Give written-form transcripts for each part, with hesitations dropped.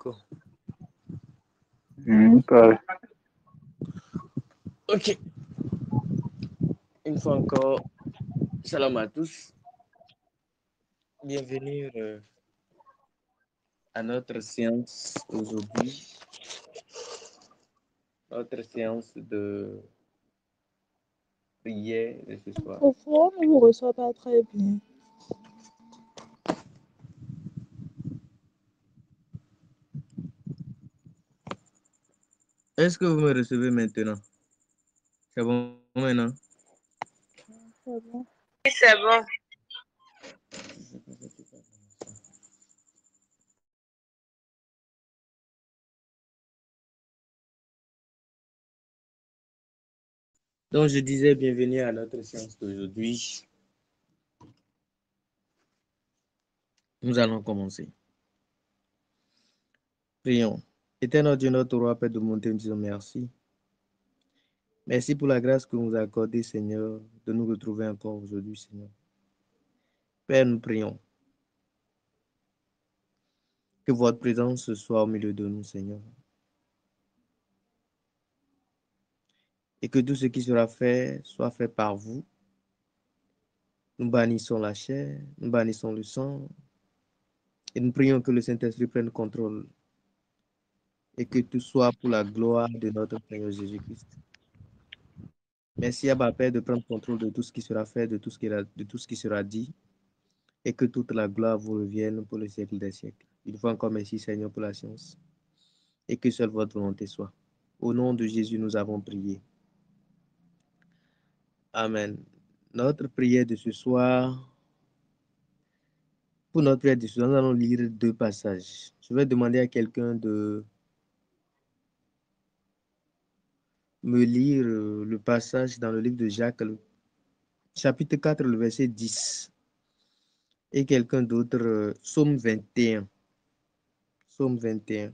D'accord. Pareil. Ok. Une fois encore, salam à tous. Bienvenue à notre séance aujourd'hui. Notre séance de prière de ce soir. Au fond, on ne vous reçoit pas très bien. Est-ce que vous me recevez maintenant? C'est bon maintenant? C'est bon. Oui, c'est bon. Donc, je disais bienvenue à notre séance d'aujourd'hui. Nous allons commencer. Prions. Éternel Dieu, notre roi, Père de monter, nous disons merci. Merci pour la grâce que vous nous accordez, Seigneur, de nous retrouver encore aujourd'hui, Seigneur. Père, nous prions que votre présence soit au milieu de nous, Seigneur. Et que tout ce qui sera fait soit fait par vous. Nous bannissons la chair, nous bannissons le sang. Et nous prions que le Saint-Esprit prenne contrôle. Et que tout soit pour la gloire de notre Seigneur Jésus-Christ. Merci, Abba Père, de prendre contrôle de tout ce qui sera fait, de tout ce qui sera dit. Et que toute la gloire vous revienne pour le siècle des siècles. Une fois encore, merci, Seigneur, pour la science. Et que seule votre volonté soit. Au nom de Jésus, nous avons prié. Amen. Notre prière de ce soir, pour notre prière de ce soir, nous allons lire 2 passages. Je vais demander à quelqu'un de me lire le passage dans le livre de Jacques, chapitre 4, le verset 10. Et quelqu'un d'autre, Psaume 21. Psaume 21.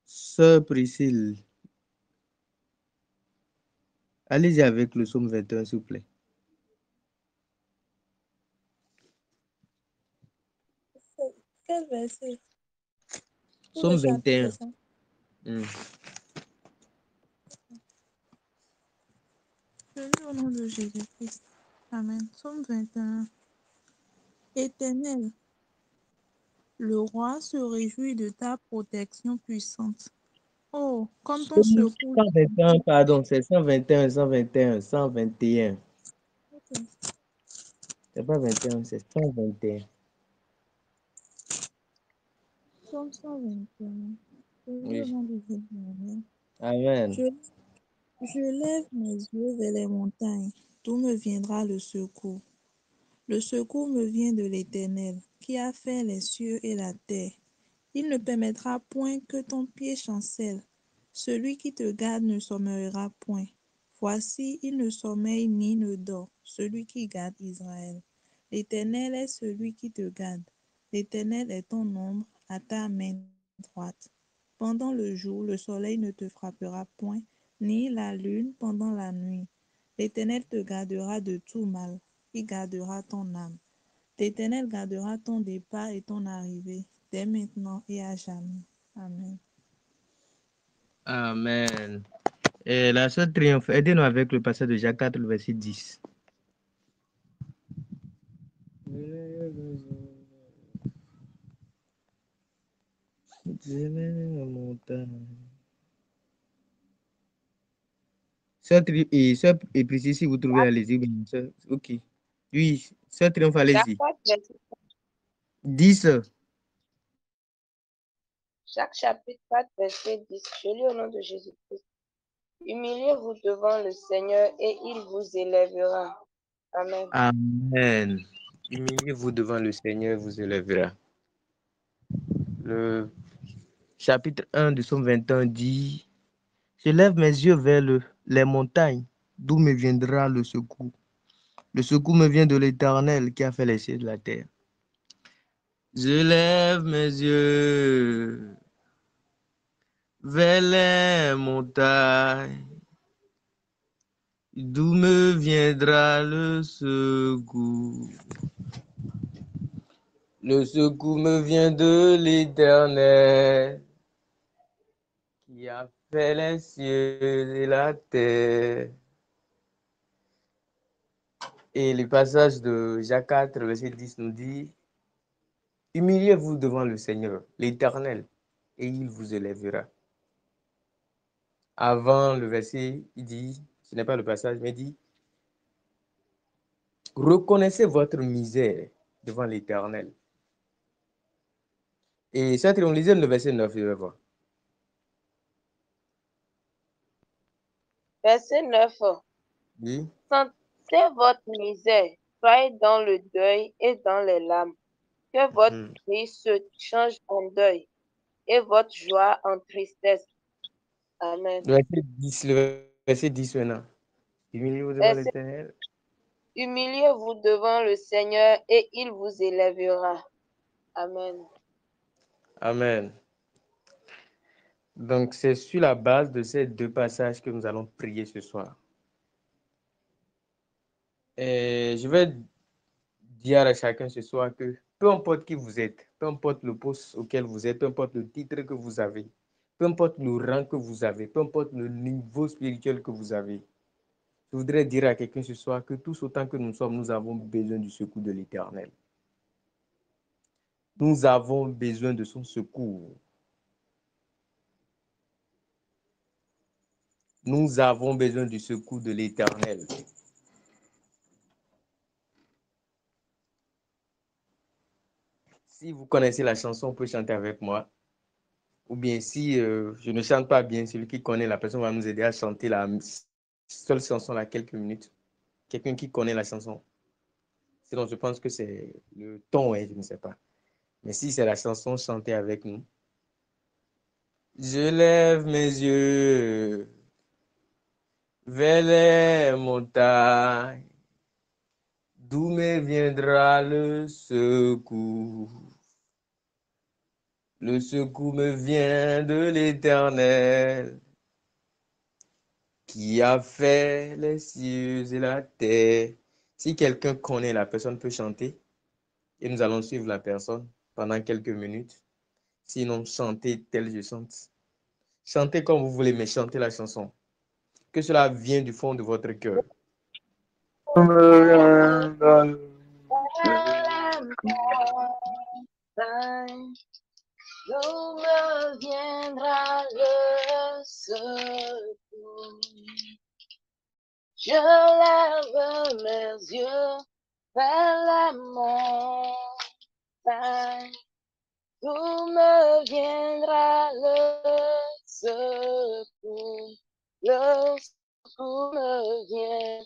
Sœur Priscille, allez-y avec le psaume 21, s'il vous plaît. Quel verset? Tout Psaume le chapitre, 21. c'est ça? Je lis au nom de Jésus-Christ. Amen. Psaume 21. Éternel, le roi se réjouit de ta protection puissante. Oh, comme ton Psaume secours. 121, pardon, c'est 121, 121, 121. Okay. C'est pas 21, c'est 121. Psaume 121. Je lis au Oui. nom de Jésus. Amen. Amen. Je lève mes yeux vers les montagnes. D'où me viendra le secours? Le secours me vient de l'Éternel, qui a fait les cieux et la terre. Il ne permettra point que ton pied chancelle. Celui qui te garde ne sommeillera point. Voici, il ne sommeille ni ne dort, celui qui garde Israël. L'Éternel est celui qui te garde. L'Éternel est ton ombre à ta main droite. Pendant le jour, le soleil ne te frappera point, ni la lune pendant la nuit. L'Éternel te gardera de tout mal. Il gardera ton âme. L'Éternel gardera ton départ et ton arrivée, dès maintenant et à jamais. Amen. Amen. Et la sœur Triomphe, aidez-nous avec le passage de Jacques 4, le verset 10. Sœur et Priscille, si vous trouvez, allez-y. Ok. Oui, sœur Triomphe, Jacques allez-y. 4, verset 10. Jacques chapitre 4, verset 10. Je lis au nom de Jésus-Christ. Humiliez-vous devant le Seigneur et il vous élèvera. Amen. Amen. Humiliez-vous devant le Seigneur, vous élèvera. Le chapitre 1 du psaume 21 dit: Je lève mes yeux vers les montagnes, d'où me viendra le secours. Le secours me vient de l'Éternel qui a fait les cieux de la terre. Je lève mes yeux vers les montagnes, D'où me viendra le secours? Le secours me vient de l'Éternel, qui a fait les cieux et la terre. Et le passage de Jacques 4, verset 10 nous dit, humiliez-vous devant le Seigneur, l'Éternel, et il vous élèvera. Avant le verset, il dit, ce n'est pas le passage, mais il dit, reconnaissez votre misère devant l'Éternel. Et ça, on lisait le verset 9, je vais voir. Verset 9. Oui. Sentez votre misère, soyez dans le deuil et dans les larmes. Que votre cri se change en deuil et votre joie en tristesse. Amen. Le verset 10 maintenant. Humiliez-vous devant l'Éternel. Humiliez-vous devant le Seigneur et il vous élèvera. Amen. Amen. Donc, c'est sur la base de ces deux passages que nous allons prier ce soir. Et je vais dire à chacun ce soir que peu importe qui vous êtes, peu importe le poste auquel vous êtes, peu importe le titre que vous avez, peu importe le rang que vous avez, peu importe le niveau spirituel que vous avez, je voudrais dire à quelqu'un ce soir que tous autant que nous sommes, nous avons besoin du secours de l'Éternel. Nous avons besoin de son secours. Nous avons besoin du secours de l'Éternel. Si vous connaissez la chanson, vous pouvez chanter avec moi. Ou bien si je ne chante pas bien, celui qui connaît la personne va nous aider à chanter la seule chanson à quelques minutes. Quelqu'un qui connaît la chanson. Sinon, je pense que c'est le ton, je ne sais pas. Mais si c'est la chanson, chantez avec nous. Je lève mes yeux vers les montagnes, d'où me viendra le secours. Le secours me vient de l'Éternel, qui a fait les cieux et la terre. Si quelqu'un connaît, la personne peut chanter et nous allons suivre la personne pendant quelques minutes. Sinon, chantez tel je chante. Chantez comme vous voulez, mais chantez la chanson. Que cela vienne du fond de votre cœur. D'où me viendra le secours? Je lève mes yeux vers la montagne. D'où me viendra le secours? Le secours me vient.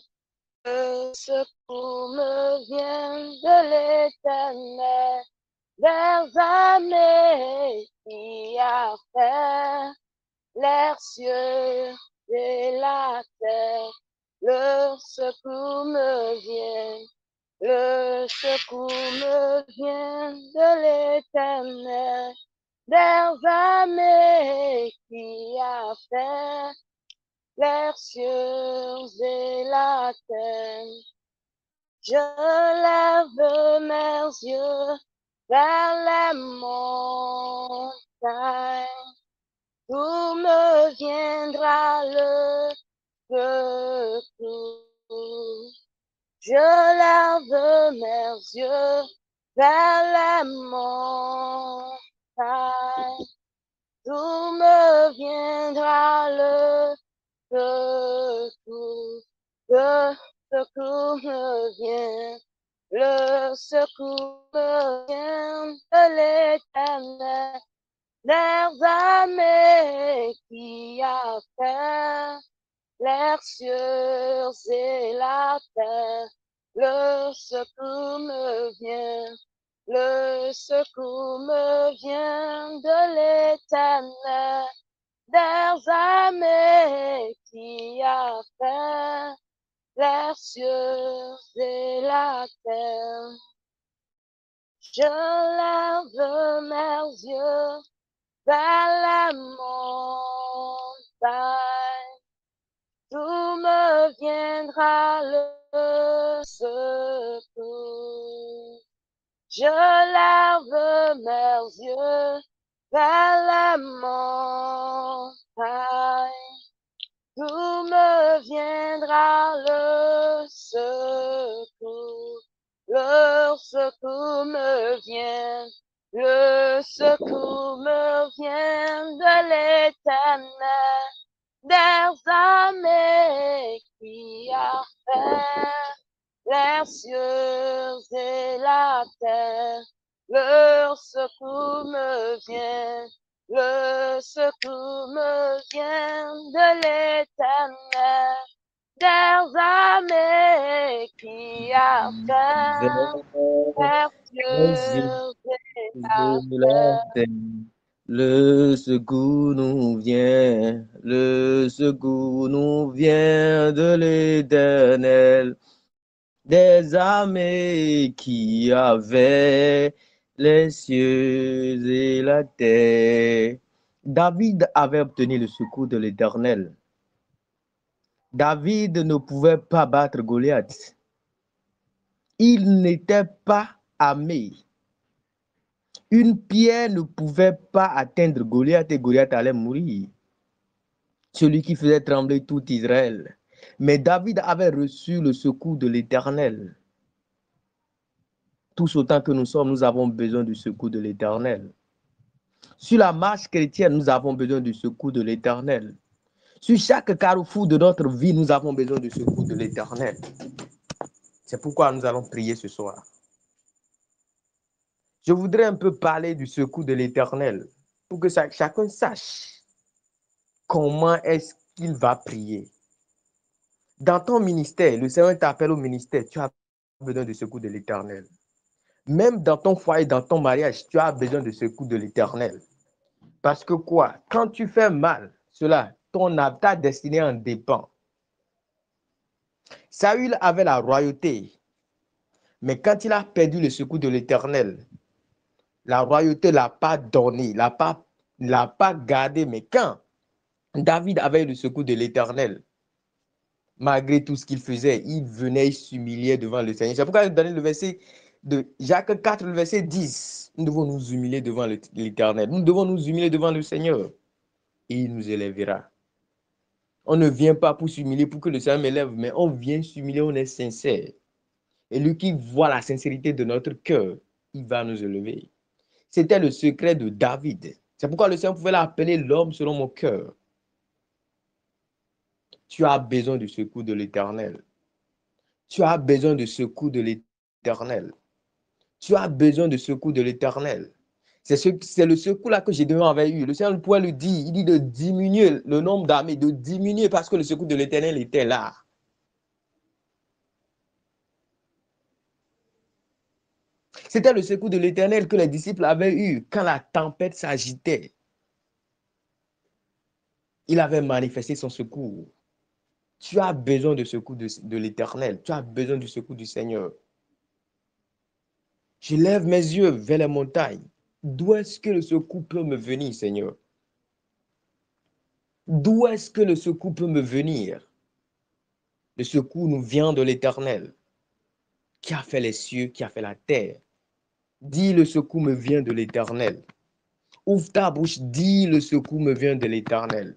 Le secours me vient de l'Éternel, des armées qui a fait les cieux et la terre. Le secours me vient, le secours me vient de l'Éternel, des armées qui a fait les cieux et la terre. Je lève mes yeux vers les montagnes, d'où me viendra le secours. Je lève mes yeux vers les montagnes, d'où me viendra le secours. Le secours me vient, le secours me vient de l'Éternel, des armées qui a fait les cieux et la terre. Le secours me vient, le secours me vient de l'Éternel, des armées qui a fait les cieux et la terre. Je lève mes yeux vers la montagne, d'où me vient viendra le secours. Je lève mes yeux vers les montagnes. D'où me viendra le secours? Le secours me vient. Le secours me vient de l'Éternel, des armées qui a fait les cieux et la terre. Le secours me vient. Le secours me vient de l'Éternel, des armées qui a fait les cieux et la terre. Le secours nous vient de l'Éternel, des armées qui avaient les cieux et la terre. David avait obtenu le secours de l'Éternel. David ne pouvait pas battre Goliath. Il n'était pas armé. Une pierre ne pouvait pas atteindre Goliath et Goliath allait mourir. Celui qui faisait trembler tout Israël. Mais David avait reçu le secours de l'Éternel. Tous autant que nous sommes, nous avons besoin du secours de l'Éternel. Sur la marche chrétienne, nous avons besoin du secours de l'Éternel. Sur chaque carrefour de notre vie, nous avons besoin du secours de l'Éternel. C'est pourquoi nous allons prier ce soir. Je voudrais un peu parler du secours de l'Éternel pour que chacun sache comment est-ce qu'il va prier. Dans ton ministère, le Seigneur t'appelle au ministère, tu as besoin du secours de l'Éternel. Même dans ton foyer, dans ton mariage, tu as besoin du secours de l'Éternel. Parce que quoi? Quand tu fais mal, ta destinée en dépend. Saül avait la royauté, mais quand il a perdu le secours de l'Éternel, la royauté ne l'a pas donné, ne l'a pas gardé. Mais quand David avait le secours de l'Éternel, malgré tout ce qu'il faisait, il venait s'humilier devant le Seigneur. C'est pourquoi dans le verset de Jacques 4, le verset 10, nous devons nous humilier devant l'Éternel. Nous devons nous humilier devant le Seigneur. Et il nous élèvera. On ne vient pas pour s'humilier, pour que le Seigneur m'élève, mais on vient s'humilier, on est sincère. Et lui qui voit la sincérité de notre cœur, il va nous élever. C'était le secret de David. C'est pourquoi le Seigneur pouvait l'appeler l'homme selon mon cœur. Tu as besoin du secours de l'Éternel. Tu as besoin du secours de l'Éternel. Tu as besoin du secours de l'Éternel. C'est le secours là que Gédéon avait eu. Le Seigneur pouvait le dire. Il dit de diminuer le nombre d'armées, de diminuer parce que le secours de l'Éternel était là. C'était le secours de l'Éternel que les disciples avaient eu quand la tempête s'agitait. Il avait manifesté son secours. Tu as besoin du secours de l'Éternel. Tu as besoin du secours du Seigneur. Je lève mes yeux vers les montagnes. D'où est-ce que le secours peut me venir, Seigneur? D'où est-ce que le secours peut me venir? Le secours nous vient de l'Éternel, qui a fait les cieux, qui a fait la terre. Dis, le secours me vient de l'Éternel. Ouvre ta bouche, dis, le secours me vient de l'Éternel.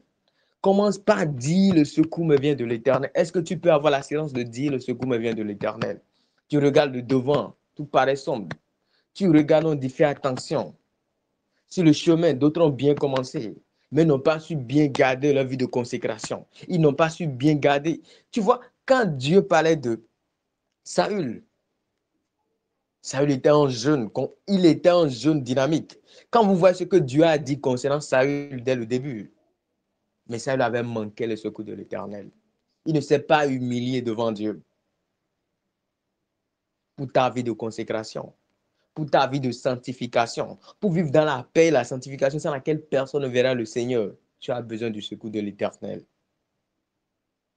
Commence par dire, le secours me vient de l'Éternel. Est-ce que tu peux avoir la silence de dire, le secours me vient de l'Éternel? Tu regardes le devant, tout paraît sombre. Tu regardes, on dit, fais attention. Sur le chemin, d'autres ont bien commencé, mais n'ont pas su bien garder leur vie de consécration. Ils n'ont pas su bien garder. Tu vois, quand Dieu parlait de Saül, Saül était un jeune, il était un jeune dynamique. Quand vous voyez ce que Dieu a dit concernant Saül dès le début, mais Saül avait manqué le secours de l'Éternel. Il ne s'est pas humilié devant Dieu pour ta vie de consécration, pour ta vie de sanctification, pour vivre dans la paix et la sanctification sans laquelle personne ne verra le Seigneur. Tu as besoin du secours de l'Éternel.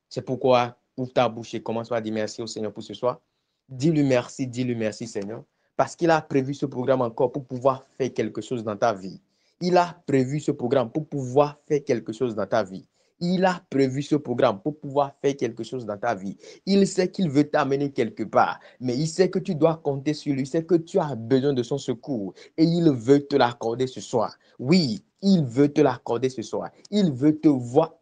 C'est pourquoi ouvre ta bouche et commence par dire merci au Seigneur pour ce soir. Dis-lui merci Seigneur, parce qu'il a prévu ce programme encore pour pouvoir faire quelque chose dans ta vie. Il a prévu ce programme pour pouvoir faire quelque chose dans ta vie. Il a prévu ce programme pour pouvoir faire quelque chose dans ta vie. Il sait qu'il veut t'amener quelque part, mais il sait que tu dois compter sur lui. Il sait que tu as besoin de son secours et il veut te l'accorder ce soir. Oui, il veut te l'accorder ce soir. Il veut te voir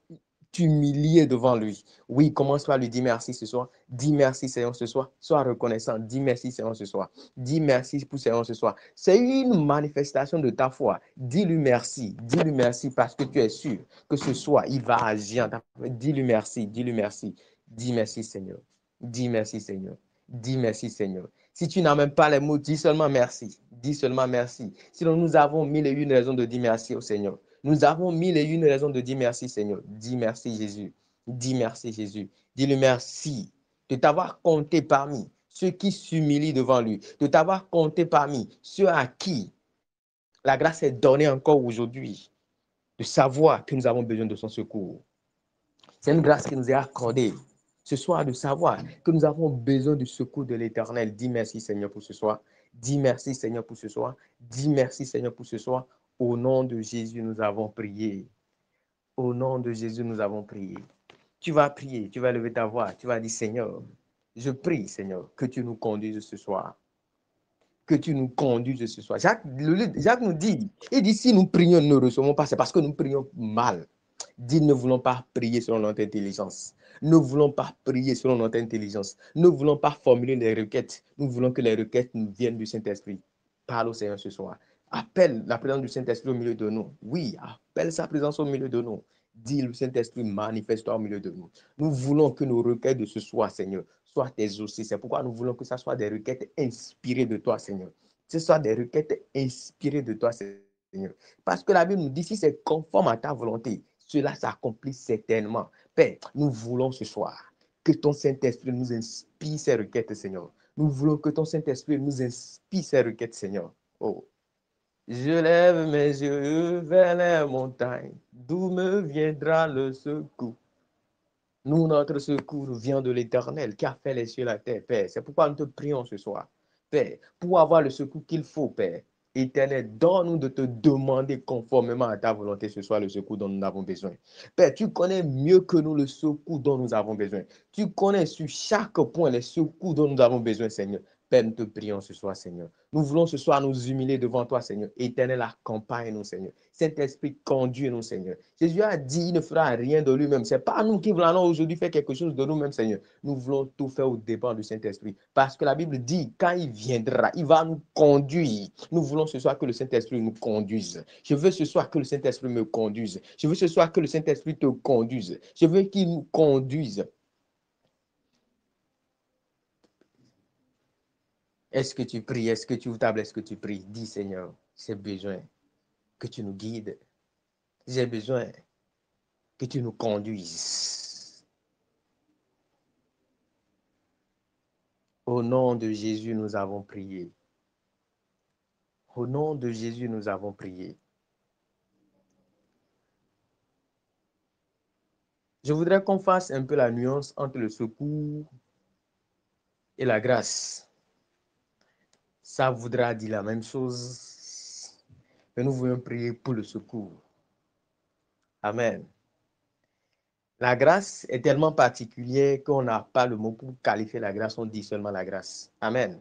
t'humilier devant lui. Oui, commence par lui dire merci ce soir. Dis merci Seigneur ce soir. Sois reconnaissant. Dis merci Seigneur ce soir. Dis merci pour Seigneur ce soir. C'est une manifestation de ta foi. Dis-lui merci. Dis-lui merci parce que tu es sûr que ce soir, il va agir en ta faveur. Dis-lui merci. Dis-lui merci. Dis merci Seigneur. Dis merci Seigneur. Dis merci Seigneur. Si tu n'as même pas les mots, dis seulement merci. Dis seulement merci. Sinon, nous avons mille et une raisons de dire merci au Seigneur. Nous avons mille et une raisons de dire merci, Seigneur. Dis merci, Jésus. Dis merci, Jésus. Dis-le merci de t'avoir compté parmi ceux qui s'humilient devant lui, de t'avoir compté parmi ceux à qui la grâce est donnée encore aujourd'hui, de savoir que nous avons besoin de son secours. C'est une grâce qui nous est accordée ce soir de savoir que nous avons besoin du secours de l'Éternel. Dis merci, Seigneur, pour ce soir. Dis merci, Seigneur, pour ce soir. Dis merci, Seigneur, pour ce soir. Au nom de Jésus, nous avons prié. Au nom de Jésus, nous avons prié. Tu vas prier, tu vas lever ta voix, tu vas dire, Seigneur, je prie, Seigneur, que tu nous conduises ce soir. Que tu nous conduises ce soir. Jacques nous dit, il dit, si nous prions, nous ne recevons pas, c'est parce que nous prions mal. Dit, ne voulons pas prier selon notre intelligence. Ne voulons pas prier selon notre intelligence. Ne voulons pas formuler les requêtes. Nous voulons que les requêtes nous viennent du Saint-Esprit. Parle au Seigneur ce soir. Appelle la présence du Saint-Esprit au milieu de nous. Oui, appelle sa présence au milieu de nous. Dis, le Saint-Esprit, manifeste-toi au milieu de nous. Nous voulons que nos requêtes de ce soir, Seigneur, soient exaucées. C'est pourquoi nous voulons que ce soit des requêtes inspirées de toi, Seigneur. Que ce soit des requêtes inspirées de toi, Seigneur. Parce que la Bible nous dit, si c'est conforme à ta volonté, cela s'accomplit certainement. Père, nous voulons ce soir que ton Saint-Esprit nous inspire ces requêtes, Seigneur. Nous voulons que ton Saint-Esprit nous inspire ces requêtes, Seigneur. Oh. Je lève mes yeux vers les montagnes, d'où me viendra le secours. Nous, notre secours vient de l'Éternel qui a fait les cieux et la terre, Père. C'est pourquoi nous te prions ce soir, Père, pour avoir le secours qu'il faut, Père. Éternel, donne-nous de te demander conformément à ta volonté ce soir le secours dont nous avons besoin. Père, tu connais mieux que nous le secours dont nous avons besoin. Tu connais sur chaque point les secours dont nous avons besoin, Seigneur. Père, nous te prions ce soir, Seigneur. Nous voulons ce soir nous humilier devant toi, Seigneur. Éternel, accompagne-nous, Seigneur. Saint-Esprit, conduis-nous, Seigneur. Jésus a dit, il ne fera rien de lui-même. Ce n'est pas nous qui voulons aujourd'hui faire quelque chose de nous-mêmes, Seigneur. Nous voulons tout faire au dépens du Saint-Esprit. Parce que la Bible dit, quand il viendra, il va nous conduire. Nous voulons ce soir que le Saint-Esprit nous conduise. Je veux ce soir que le Saint-Esprit me conduise. Je veux ce soir que le Saint-Esprit te conduise. Je veux qu'il nous conduise. Est-ce que tu pries? Est-ce que tu ouvres ta table? Est-ce que tu pries? Dis, Seigneur, j'ai besoin que tu nous guides. J'ai besoin que tu nous conduises. Au nom de Jésus, nous avons prié. Au nom de Jésus, nous avons prié. Je voudrais qu'on fasse un peu la nuance entre le secours et la grâce. Ça voudra dire la même chose, mais nous voulons prier pour le secours. Amen. La grâce est tellement particulière qu'on n'a pas le mot pour qualifier la grâce, on dit seulement la grâce. Amen.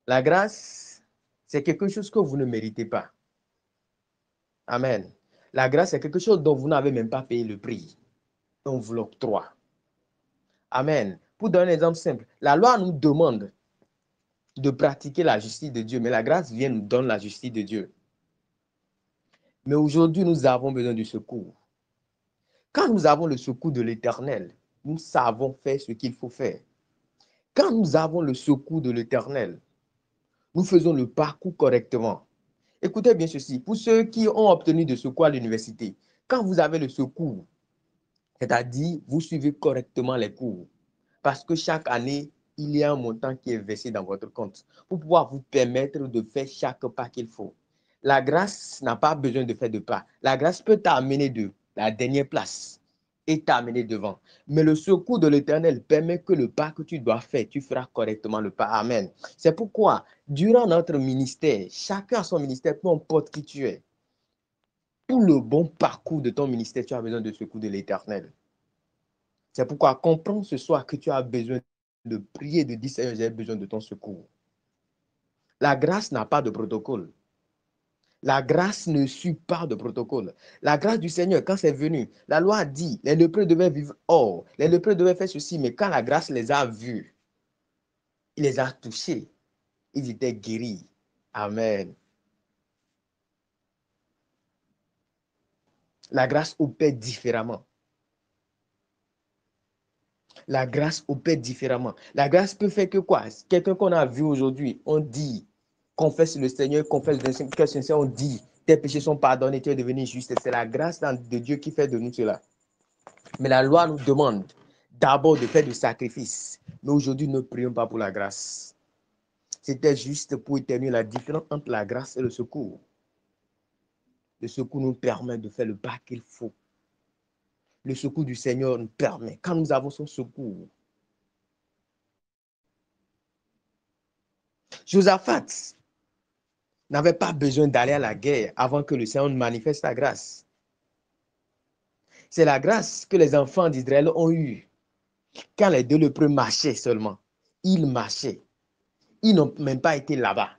La grâce, c'est quelque chose que vous ne méritez pas. Amen. La grâce, c'est quelque chose dont vous n'avez même pas payé le prix. On vous l'octroie. Amen. Pour donner un exemple simple, la loi nous demande de pratiquer la justice de Dieu, mais la grâce vient nous donner la justice de Dieu. Mais aujourd'hui, nous avons besoin du secours. Quand nous avons le secours de l'Éternel, nous savons faire ce qu'il faut faire. Quand nous avons le secours de l'Éternel, nous faisons le parcours correctement. Écoutez bien ceci, pour ceux qui ont obtenu de secours à l'université, quand vous avez le secours, c'est-à-dire vous suivez correctement les cours, parce que chaque année, il y a un montant qui est versé dans votre compte pour pouvoir vous permettre de faire chaque pas qu'il faut. La grâce n'a pas besoin de faire de pas. La grâce peut t'amener de la dernière place et t'amener devant. Mais le secours de l'Éternel permet que le pas que tu dois faire, tu feras correctement le pas. Amen. C'est pourquoi, durant notre ministère, chacun a son ministère, peu importe qui tu es. Pour le bon parcours de ton ministère, tu as besoin de secours de l'Éternel. C'est pourquoi comprends ce soir que tu as besoin de prier, de dire, Seigneur, j'ai besoin de ton secours. La grâce n'a pas de protocole. La grâce ne suit pas de protocole. La grâce du Seigneur, quand c'est venu, la loi a dit, les lépreux devaient vivre hors, les lépreux devaient faire ceci, mais quand la grâce les a vus, il les a touchés, ils étaient guéris. Amen. La grâce opère différemment. La grâce opère différemment. La grâce peut faire que quoi? Quelqu'un qu'on a vu aujourd'hui, on dit, confesse le Seigneur, confesse le Seigneur, on dit, tes péchés sont pardonnés, tu es devenu juste. C'est la grâce de Dieu qui fait de nous cela. Mais la loi nous demande d'abord de faire du sacrifice. Mais aujourd'hui, ne prions pas pour la grâce. C'était juste pour éternuer la différence entre la grâce et le secours. Le secours nous permet de faire le pas qu'il faut. Le secours du Seigneur nous permet, quand nous avons son secours. Josaphat n'avait pas besoin d'aller à la guerre avant que le Seigneur manifeste sa grâce. C'est la grâce que les enfants d'Israël ont eue. Quand les deux lépreux marchaient seulement, ils marchaient. Ils n'ont même pas été là-bas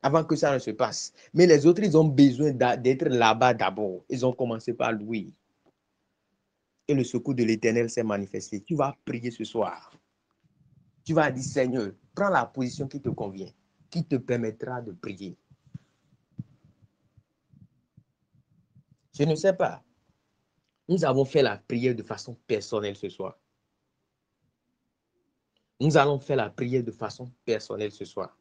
avant que ça ne se passe. Mais les autres, ils ont besoin d'être là-bas d'abord. Ils ont commencé par louer. Et le secours de l'Éternel s'est manifesté. Tu vas prier ce soir. Tu vas dire, Seigneur, prends la position qui te convient, qui te permettra de prier. Je ne sais pas. Nous avons fait la prière de façon personnelle ce soir. Nous allons faire la prière de façon personnelle ce soir.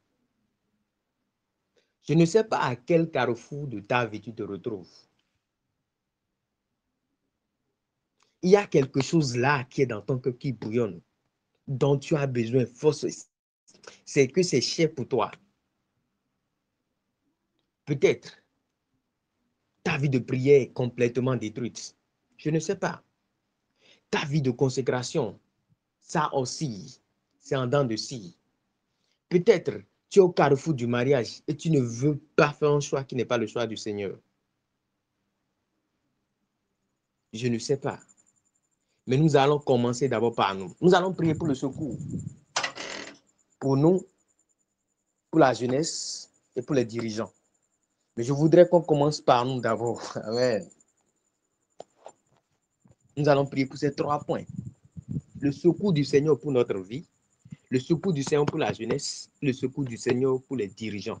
Je ne sais pas à quel carrefour de ta vie tu te retrouves. Il y a quelque chose là qui est dans ton cœur qui bouillonne, dont tu as besoin. C'est que c'est cher pour toi. Peut-être ta vie de prière est complètement détruite. Je ne sais pas. Ta vie de consécration, ça aussi, c'est en dents de scie. Peut-être tu es au carrefour du mariage et tu ne veux pas faire un choix qui n'est pas le choix du Seigneur. Je ne sais pas. Mais nous allons commencer d'abord par nous. Nous allons prier pour le secours. Pour nous, pour la jeunesse et pour les dirigeants. Mais je voudrais qu'on commence par nous d'abord. Amen. Nous allons prier pour ces 3 points. Le secours du Seigneur pour notre vie, le secours du Seigneur pour la jeunesse, le secours du Seigneur pour les dirigeants.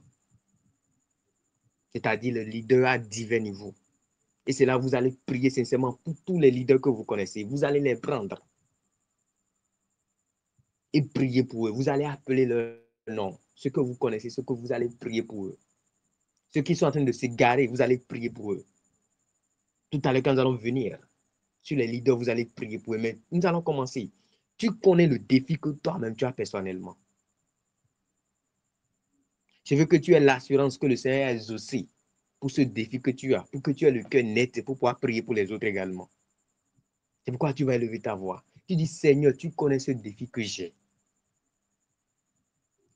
C'est-à-dire le leader à divers niveaux. Et c'est là vous allez prier sincèrement pour tous les leaders que vous connaissez. Vous allez les prendre et prier pour eux. Vous allez appeler leur nom. Ceux que vous connaissez, ceux que vous allez prier pour eux. Ceux qui sont en train de s'égarer, vous allez prier pour eux. Tout à l'heure, quand nous allons venir sur les leaders, vous allez prier pour eux. Mais nous allons commencer. Tu connais le défi que toi-même tu as personnellement. Je veux que tu aies l'assurance que le Seigneur a exaucé pour ce défi que tu as, pour que tu aies le cœur net et pour pouvoir prier pour les autres également. C'est pourquoi tu vas élever ta voix. Tu dis, Seigneur, tu connais ce défi que j'ai.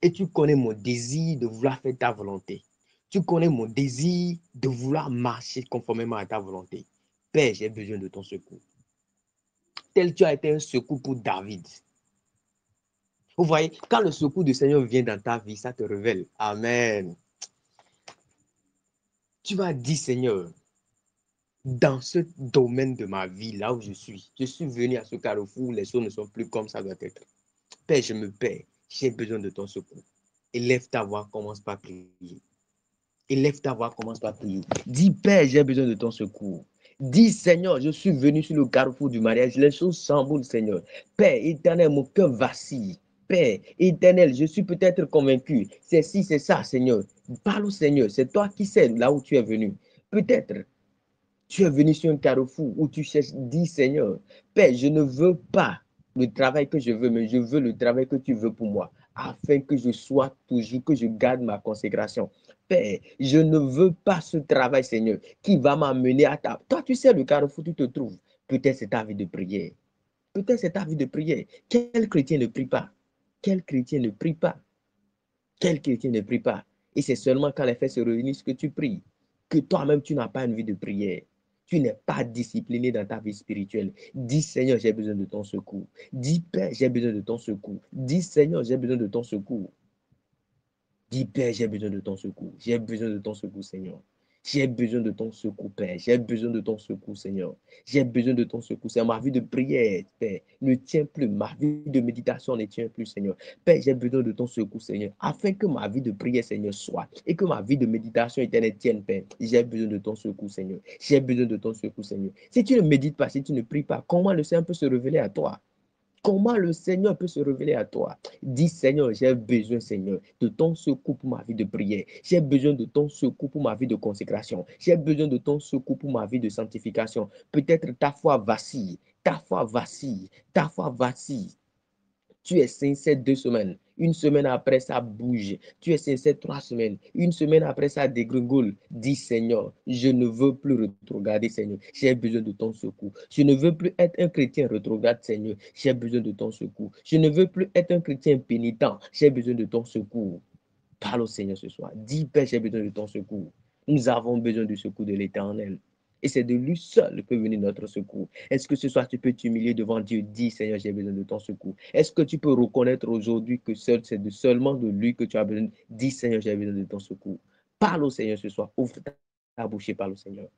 Et tu connais mon désir de vouloir faire ta volonté. Tu connais mon désir de vouloir marcher conformément à ta volonté. Père, j'ai besoin de ton secours. Tel tu as été un secours pour David. Vous voyez, quand le secours du Seigneur vient dans ta vie, ça te révèle. Amen. Tu vas dire, Seigneur, dans ce domaine de ma vie, là où je suis venu à ce carrefour où les choses ne sont plus comme ça doit être. Père, je me perds. J'ai besoin de ton secours. Élève ta voix, commence par prier. Élève ta voix, commence par prier. Dis, Père, j'ai besoin de ton secours. Dis, Seigneur, je suis venu sur le carrefour du mariage. Les choses s'emboulent, Seigneur. Père éternel, mon cœur vacille. Père éternel, je suis peut-être convaincu. C'est ci, c'est ça, Seigneur. Parle au Seigneur. C'est toi qui sais là où tu es venu. Peut-être tu es venu sur un carrefour où tu cherches. Dis, Seigneur, Père, je ne veux pas le travail que je veux, mais je veux le travail que tu veux pour moi, afin que je sois toujours, que je garde ma consécration. Père, je ne veux pas ce travail, Seigneur, qui va m'amener à ta... Toi, tu sais le carrefour où tu te trouves. Peut-être c'est ta vie de prière. Peut-être c'est ta vie de prière. Quel chrétien ne prie pas? Quel chrétien ne prie pas? Quel chrétien ne prie pas? Et c'est seulement quand les faits se réunissent que tu pries. que toi-même, tu n'as pas une vie de prière. Tu n'es pas discipliné dans ta vie spirituelle. Dis, Seigneur, j'ai besoin de ton secours. Dis, Père, j'ai besoin de ton secours. Dis, Seigneur, j'ai besoin de ton secours. Dis, Père, j'ai besoin de ton secours. J'ai besoin de ton secours, Seigneur. J'ai besoin de ton secours, Père. J'ai besoin de ton secours, Seigneur. J'ai besoin de ton secours. C'est ma vie de prière, Père, ne tient plus. Ma vie de méditation ne tient plus, Seigneur. Père, j'ai besoin de ton secours, Seigneur, afin que ma vie de prière, Seigneur, soit et que ma vie de méditation éternelle tienne, Père. J'ai besoin de ton secours, Seigneur. J'ai besoin de ton secours, Seigneur. Si tu ne médites pas, si tu ne pries pas, comment le Seigneur peut se révéler à toi? Comment le Seigneur peut se révéler à toi? Dis, Seigneur, j'ai besoin, Seigneur, de ton secours pour ma vie de prière. J'ai besoin de ton secours pour ma vie de consécration. J'ai besoin de ton secours pour ma vie de sanctification. Peut-être ta foi vacille, ta foi vacille, ta foi vacille. Tu es sincère 2 semaines. Une semaine après, ça bouge. Tu es sincère 3 semaines. Une semaine après, ça dégringole. Dis, Seigneur, je ne veux plus rétrograder, Seigneur. J'ai besoin de ton secours. Je ne veux plus être un chrétien rétrograde, Seigneur. J'ai besoin de ton secours. Je ne veux plus être un chrétien pénitent. J'ai besoin de ton secours. Parle au Seigneur ce soir. Dis, Père, j'ai besoin de ton secours. Nous avons besoin du secours de l'Éternel. Et c'est de lui seul que venir notre secours. Est-ce que ce soir tu peux t'humilier devant Dieu? Dis, Seigneur, j'ai besoin de ton secours. Est-ce que tu peux reconnaître aujourd'hui que c'est seulement de lui que tu as besoin? Dis, Seigneur, j'ai besoin de ton secours. Parle au Seigneur ce soir. Ouvre ta bouche et parle au Seigneur.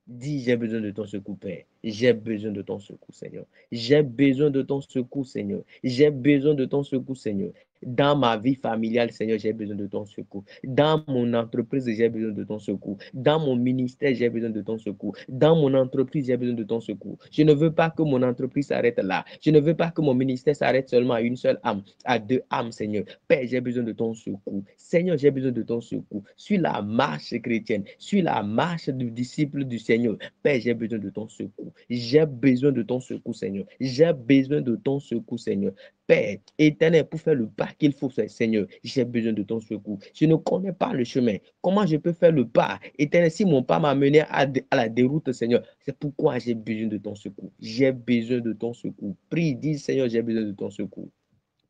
Dis, j'ai besoin de ton secours, Père. J'ai besoin de ton secours, Seigneur. J'ai besoin de ton secours, Seigneur. J'ai besoin de ton secours, Seigneur. Dans ma vie familiale, Seigneur, j'ai besoin de ton secours. Dans mon entreprise, j'ai besoin de ton secours. Dans mon ministère, j'ai besoin de ton secours. Dans mon entreprise, j'ai besoin de ton secours. Je ne veux pas que mon entreprise s'arrête là. Je ne veux pas que mon ministère s'arrête seulement à une seule âme, à 2 âmes, Seigneur. Père, j'ai besoin de ton secours. Seigneur, j'ai besoin de ton secours. Suis la marche chrétienne. Suis la marche du disciple du Seigneur. Père, j'ai besoin de ton secours. J'ai besoin de ton secours, Seigneur. J'ai besoin de ton secours, Seigneur. Père, éternel, pour faire le pas qu'il faut faire, Seigneur, j'ai besoin de ton secours. Je ne connais pas le chemin. Comment je peux faire le pas? Éternel, si mon pas m'a mené à la déroute, Seigneur, c'est pourquoi j'ai besoin de ton secours. J'ai besoin de ton secours. Prie, dis, Seigneur, j'ai besoin de ton secours.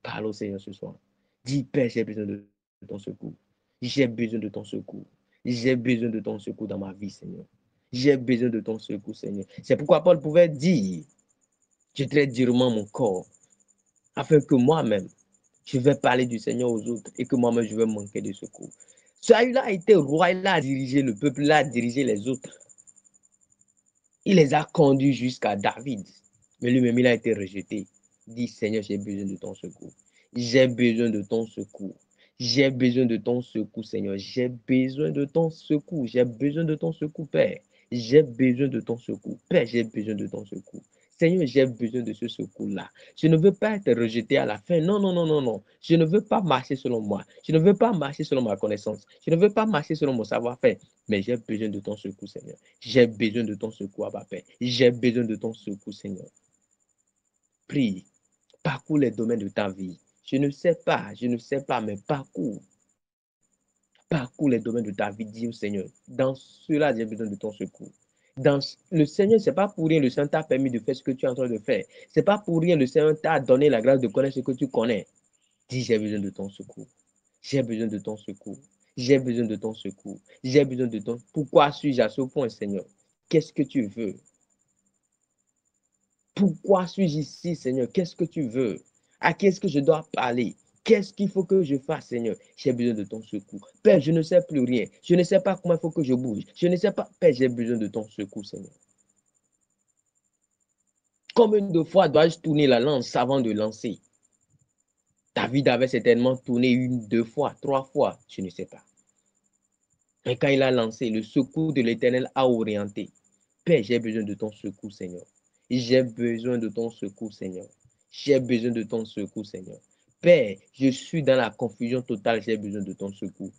Parle au Seigneur ce soir. Dis, Père, j'ai besoin de ton secours. J'ai besoin de ton secours. J'ai besoin de ton secours dans ma vie, Seigneur. J'ai besoin de ton secours, Seigneur. C'est pourquoi Paul pouvait dire, je traite durement mon corps, afin que moi-même, je vais parler du Seigneur aux autres et que moi-même, je vais manquer de secours. Celui-là a été roi, il a dirigé le peuple, il a dirigé les autres. Il les a conduits jusqu'à David. Mais lui-même, il a été rejeté. Dis, Seigneur, j'ai besoin de ton secours. J'ai besoin de ton secours. J'ai besoin de ton secours, Seigneur. J'ai besoin de ton secours. J'ai besoin de ton secours, Père. J'ai besoin de ton secours. Père, j'ai besoin de ton secours. Seigneur, j'ai besoin de ce secours-là. Je ne veux pas être rejeté à la fin. Non, non, non, non, non. Je ne veux pas marcher selon moi. Je ne veux pas marcher selon ma connaissance. Je ne veux pas marcher selon mon savoir-faire. Mais j'ai besoin de ton secours, Seigneur. J'ai besoin de ton secours, Abba Père. J'ai besoin de ton secours, Seigneur. Prie. Parcours les domaines de ta vie. Je ne sais pas, mais parcours. Parcours les domaines de ta vie, dis au Seigneur. Dans cela, j'ai besoin de ton secours. Dans le Seigneur, ce n'est pas pour rien le Seigneur t'a permis de faire ce que tu es en train de faire. Ce n'est pas pour rien le Seigneur t'a donné la grâce de connaître ce que tu connais. Dis, j'ai besoin de ton secours. J'ai besoin de ton secours. J'ai besoin de ton secours. J'ai besoin de ton... Pourquoi suis-je à ce point, Seigneur? Qu'est-ce que tu veux? Pourquoi suis-je ici, Seigneur? Qu'est-ce que tu veux? À qui est-ce que je dois parler? Qu'est-ce qu'il faut que je fasse, Seigneur? J'ai besoin de ton secours. Père, je ne sais plus rien. Je ne sais pas comment il faut que je bouge. Je ne sais pas. Père, j'ai besoin de ton secours, Seigneur. Combien de fois dois-je tourner la lance avant de lancer? David avait certainement tourné 1, 2 fois, 3 fois. Je ne sais pas. Et quand il a lancé, le secours de l'Éternel a orienté. Père, j'ai besoin de ton secours, Seigneur. J'ai besoin de ton secours, Seigneur. J'ai besoin de ton secours, Seigneur. Père, je suis dans la confusion totale, j'ai besoin de ton secours.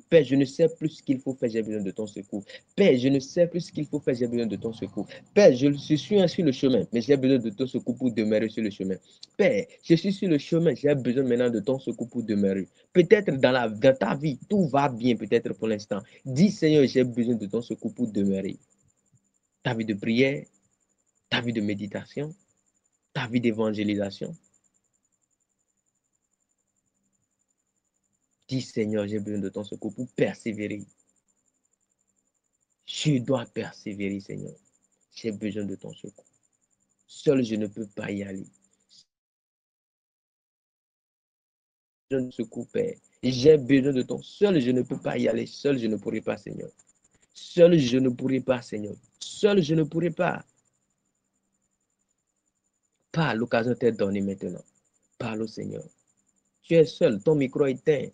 Père, je ne sais plus ce qu'il faut faire, j'ai besoin de ton secours. Père, je ne sais plus ce qu'il faut faire, j'ai besoin de ton secours. Père, je suis sur le chemin, mais j'ai besoin de ton secours pour demeurer sur le chemin. Père, je suis sur le chemin, j'ai besoin maintenant de ton secours pour demeurer. Peut-être dans ta vie, tout va bien, peut-être pour l'instant. Dis, Seigneur, j'ai besoin de ton secours pour demeurer. Ta vie de prière, ta vie de méditation, ta vie d'évangélisation. Dis, Seigneur, j'ai besoin de ton secours pour persévérer. Je dois persévérer, Seigneur. J'ai besoin de ton secours. Seul, je ne peux pas y aller. J'ai besoin de secours, Père. J'ai besoin de ton. Seul, je ne peux pas y aller. Seul, je ne pourrai pas, Seigneur. Seul, je ne pourrai pas, Seigneur. Seul, je ne pourrai pas. Parle, l'occasion t'est donnée maintenant. Parle au Seigneur. Tu es seul, ton micro est éteint.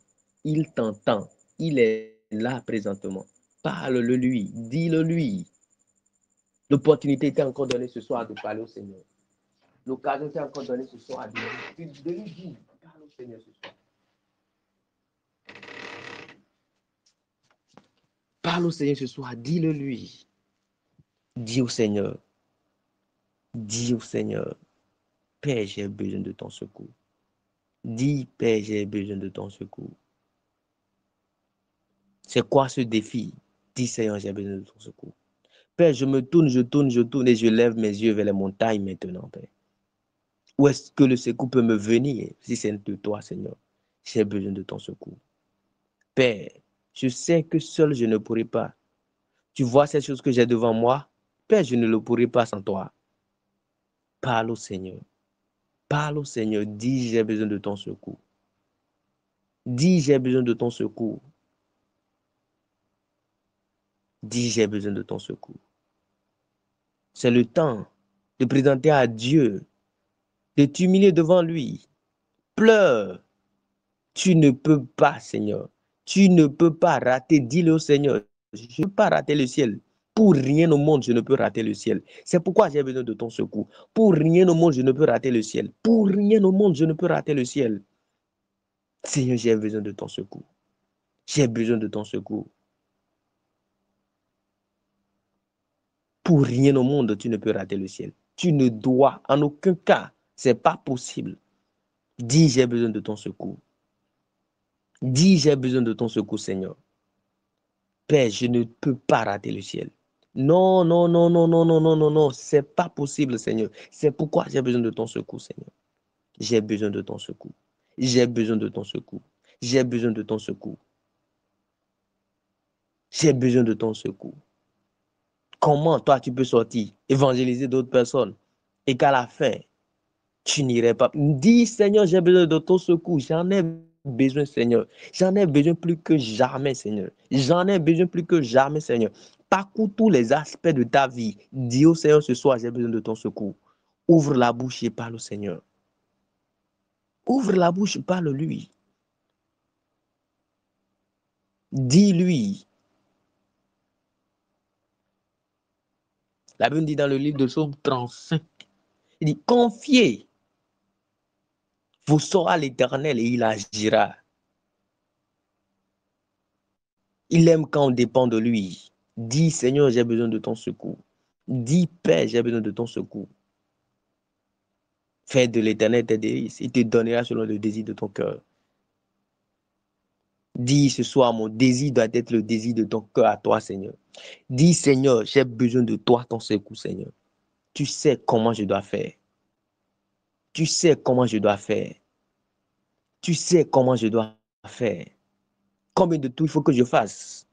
Il t'entend. Il est là présentement. Parle-le lui. Dis-le lui. L'opportunité t'est encore donnée ce soir de parler au Seigneur. L'occasion t'est encore donnée ce soir de lui dire. Parle au Seigneur ce soir. Parle au Seigneur ce soir. Dis-le lui. Dis au Seigneur. Dis au Seigneur. Père, j'ai besoin de ton secours. Dis, Père, j'ai besoin de ton secours. C'est quoi ce défi? Dis, Seigneur, j'ai besoin de ton secours. Père, je me tourne et je lève mes yeux vers les montagnes maintenant, Père. Où est-ce que le secours peut me venir si c'est de toi, Seigneur? J'ai besoin de ton secours. Père, je sais que seul je ne pourrai pas. Tu vois ces choses que j'ai devant moi? Père, je ne le pourrai pas sans toi. Parle au Seigneur. Parle au Seigneur. Dis, j'ai besoin de ton secours. Dis, j'ai besoin de ton secours. Dis, j'ai besoin de ton secours. C'est le temps de présenter à Dieu, de t'humilier devant lui. Pleure. Tu ne peux pas, Seigneur. Tu ne peux pas rater. Dis-le au Seigneur. Je ne peux pas rater le ciel. Pour rien au monde, je ne peux rater le ciel. C'est pourquoi j'ai besoin de ton secours. Pour rien au monde, je ne peux rater le ciel. Pour rien au monde, je ne peux rater le ciel. Seigneur, j'ai besoin de ton secours. J'ai besoin de ton secours. Pour rien au monde, tu ne peux rater le ciel. Tu ne dois, en aucun cas, c'est pas possible. Dis, j'ai besoin de ton secours. Dis, j'ai besoin de ton secours, Seigneur. Père, je ne peux pas rater le ciel. Non, non, non, non, non, non, non, non, non, c'est pas possible, Seigneur. C'est pourquoi j'ai besoin de ton secours, Seigneur. J'ai besoin de ton secours. J'ai besoin de ton secours. J'ai besoin de ton secours. J'ai besoin de ton secours. Comment toi tu peux sortir, évangéliser d'autres personnes et qu'à la fin, tu n'irais pas. Dis, Seigneur, j'ai besoin de ton secours. J'en ai besoin, Seigneur. J'en ai besoin plus que jamais, Seigneur. J'en ai besoin plus que jamais, Seigneur. Parcours tous les aspects de ta vie. Dis au Seigneur ce soir, j'ai besoin de ton secours. Ouvre la bouche et parle au Seigneur. Ouvre la bouche et parle-lui. Dis-lui. La Bible dit dans le livre de Psaume 35, il dit, confiez vos sorts à l'Éternel et il agira. Il aime quand on dépend de lui. Dis, Seigneur, j'ai besoin de ton secours. Dis, Père, j'ai besoin de ton secours. Fais de l'Éternel tes délices. Il te donnera selon le désir de ton cœur. Dis ce soir, mon désir doit être le désir de ton cœur à toi, Seigneur. Dis, Seigneur, j'ai besoin de toi, ton secours, Seigneur. Tu sais comment je dois faire. Tu sais comment je dois faire. Tu sais comment je dois faire. Combien de tours il faut que je fasse?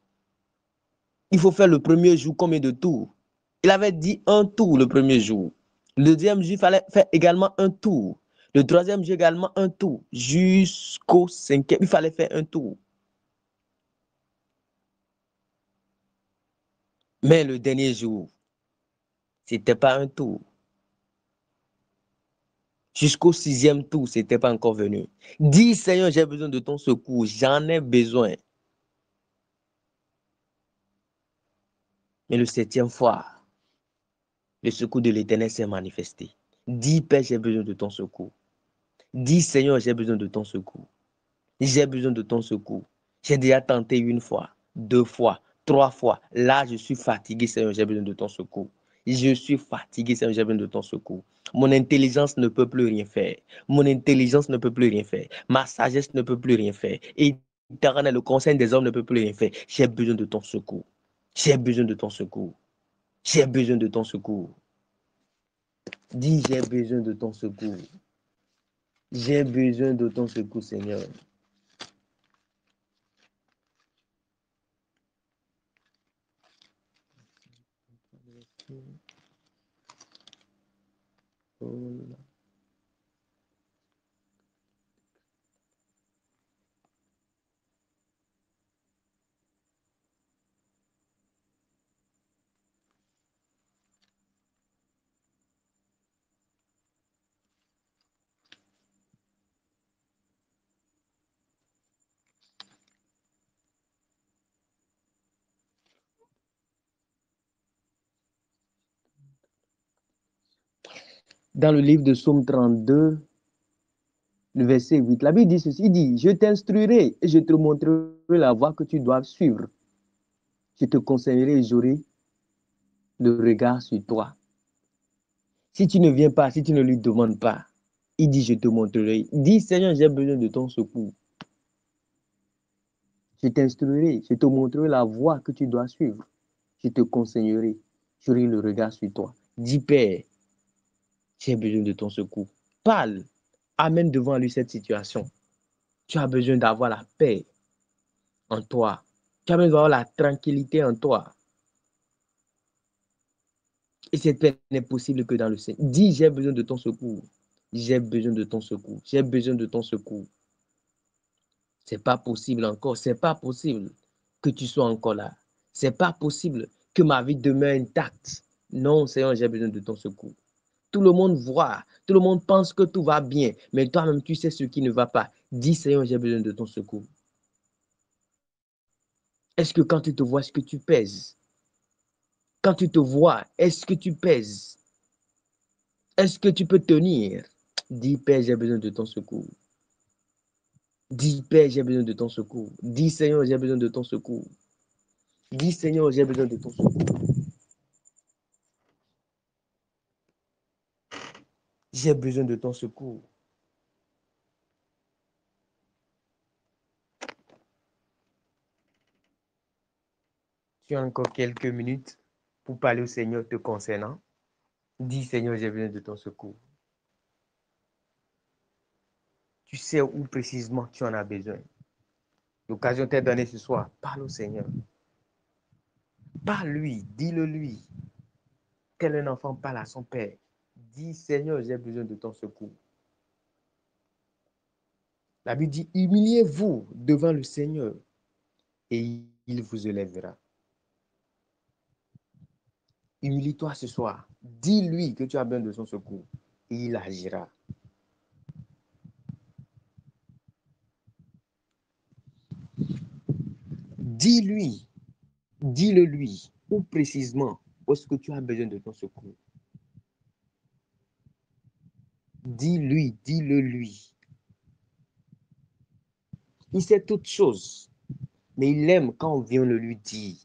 Il faut faire le premier jour combien de tours? Il avait dit un tour le premier jour. Le deuxième jour, il fallait faire également un tour. Le troisième jour, également un tour. Jusqu'au cinquième, il fallait faire un tour. Mais le dernier jour, ce n'était pas un tour. Jusqu'au sixième tour, ce n'était pas encore venu. Dis, Seigneur, j'ai besoin de ton secours. J'en ai besoin. Mais le septième fois, le secours de l'Éternel s'est manifesté. Dis, Père, j'ai besoin de ton secours. Dis, Seigneur, j'ai besoin de ton secours. J'ai besoin de ton secours. J'ai déjà tenté une fois, deux fois, trois fois. Là, je suis fatigué, Seigneur, j'ai besoin de ton secours. Je suis fatigué, Seigneur, j'ai besoin de ton secours. Mon intelligence ne peut plus rien faire. Mon intelligence ne peut plus rien faire. Ma sagesse ne peut plus rien faire. Et le conseil des hommes ne peut plus rien faire. J'ai besoin de ton secours. J'ai besoin de ton secours. J'ai besoin de ton secours. Dis, j'ai besoin de ton secours. J'ai besoin de ton secours, Seigneur. Dans le livre de Psaume 32, le verset 8, la Bible dit ceci, il dit, je t'instruirai et je te montrerai la voie que tu dois suivre. Je te conseillerai et j'aurai le regard sur toi. Si tu ne viens pas, si tu ne lui demandes pas, il dit, je te montrerai. Il dit, Seigneur, j'ai besoin de ton secours. Je t'instruirai, je te montrerai la voie que tu dois suivre. Je te conseillerai, j'aurai le regard sur toi. Dis, Père, j'ai besoin de ton secours. Parle, amène devant lui cette situation. Tu as besoin d'avoir la paix en toi. Tu as besoin d'avoir la tranquillité en toi. Et cette paix n'est possible que dans le Seigneur. Dis, j'ai besoin de ton secours. J'ai besoin de ton secours. J'ai besoin de ton secours. C'est pas possible encore. C'est pas possible que tu sois encore là. C'est pas possible que ma vie demeure intacte. Non, Seigneur, j'ai besoin de ton secours. Tout le monde voit, tout le monde pense que tout va bien, mais toi-même, tu sais ce qui ne va pas. Dis, Seigneur, j'ai besoin de ton secours. Est-ce que quand tu te vois, est-ce que tu pèses? Quand tu te vois, est-ce que tu pèses? Est-ce que tu peux tenir? Dis, Père, j'ai besoin de ton secours. Dis, Père, j'ai besoin de ton secours. Dis, Seigneur, j'ai besoin de ton secours. Dis, Seigneur, j'ai besoin de ton secours. J'ai besoin de ton secours. Tu as encore quelques minutes pour parler au Seigneur te concernant. Dis, Seigneur, j'ai besoin de ton secours. Tu sais où précisément tu en as besoin. L'occasion t'est donnée ce soir. Parle au Seigneur. Parle-lui, dis-le lui. Tel un enfant parle à son père. Dis, Seigneur, j'ai besoin de ton secours. La Bible dit, humiliez-vous devant le Seigneur et il vous élèvera. Humilie-toi ce soir. Dis-lui que tu as besoin de son secours et il agira. Dis-lui, dis-le lui, ou précisément, où est-ce que tu as besoin de ton secours. Dis-lui, dis-le lui. Il sait toutes choses, mais il aime quand on vient le lui dire.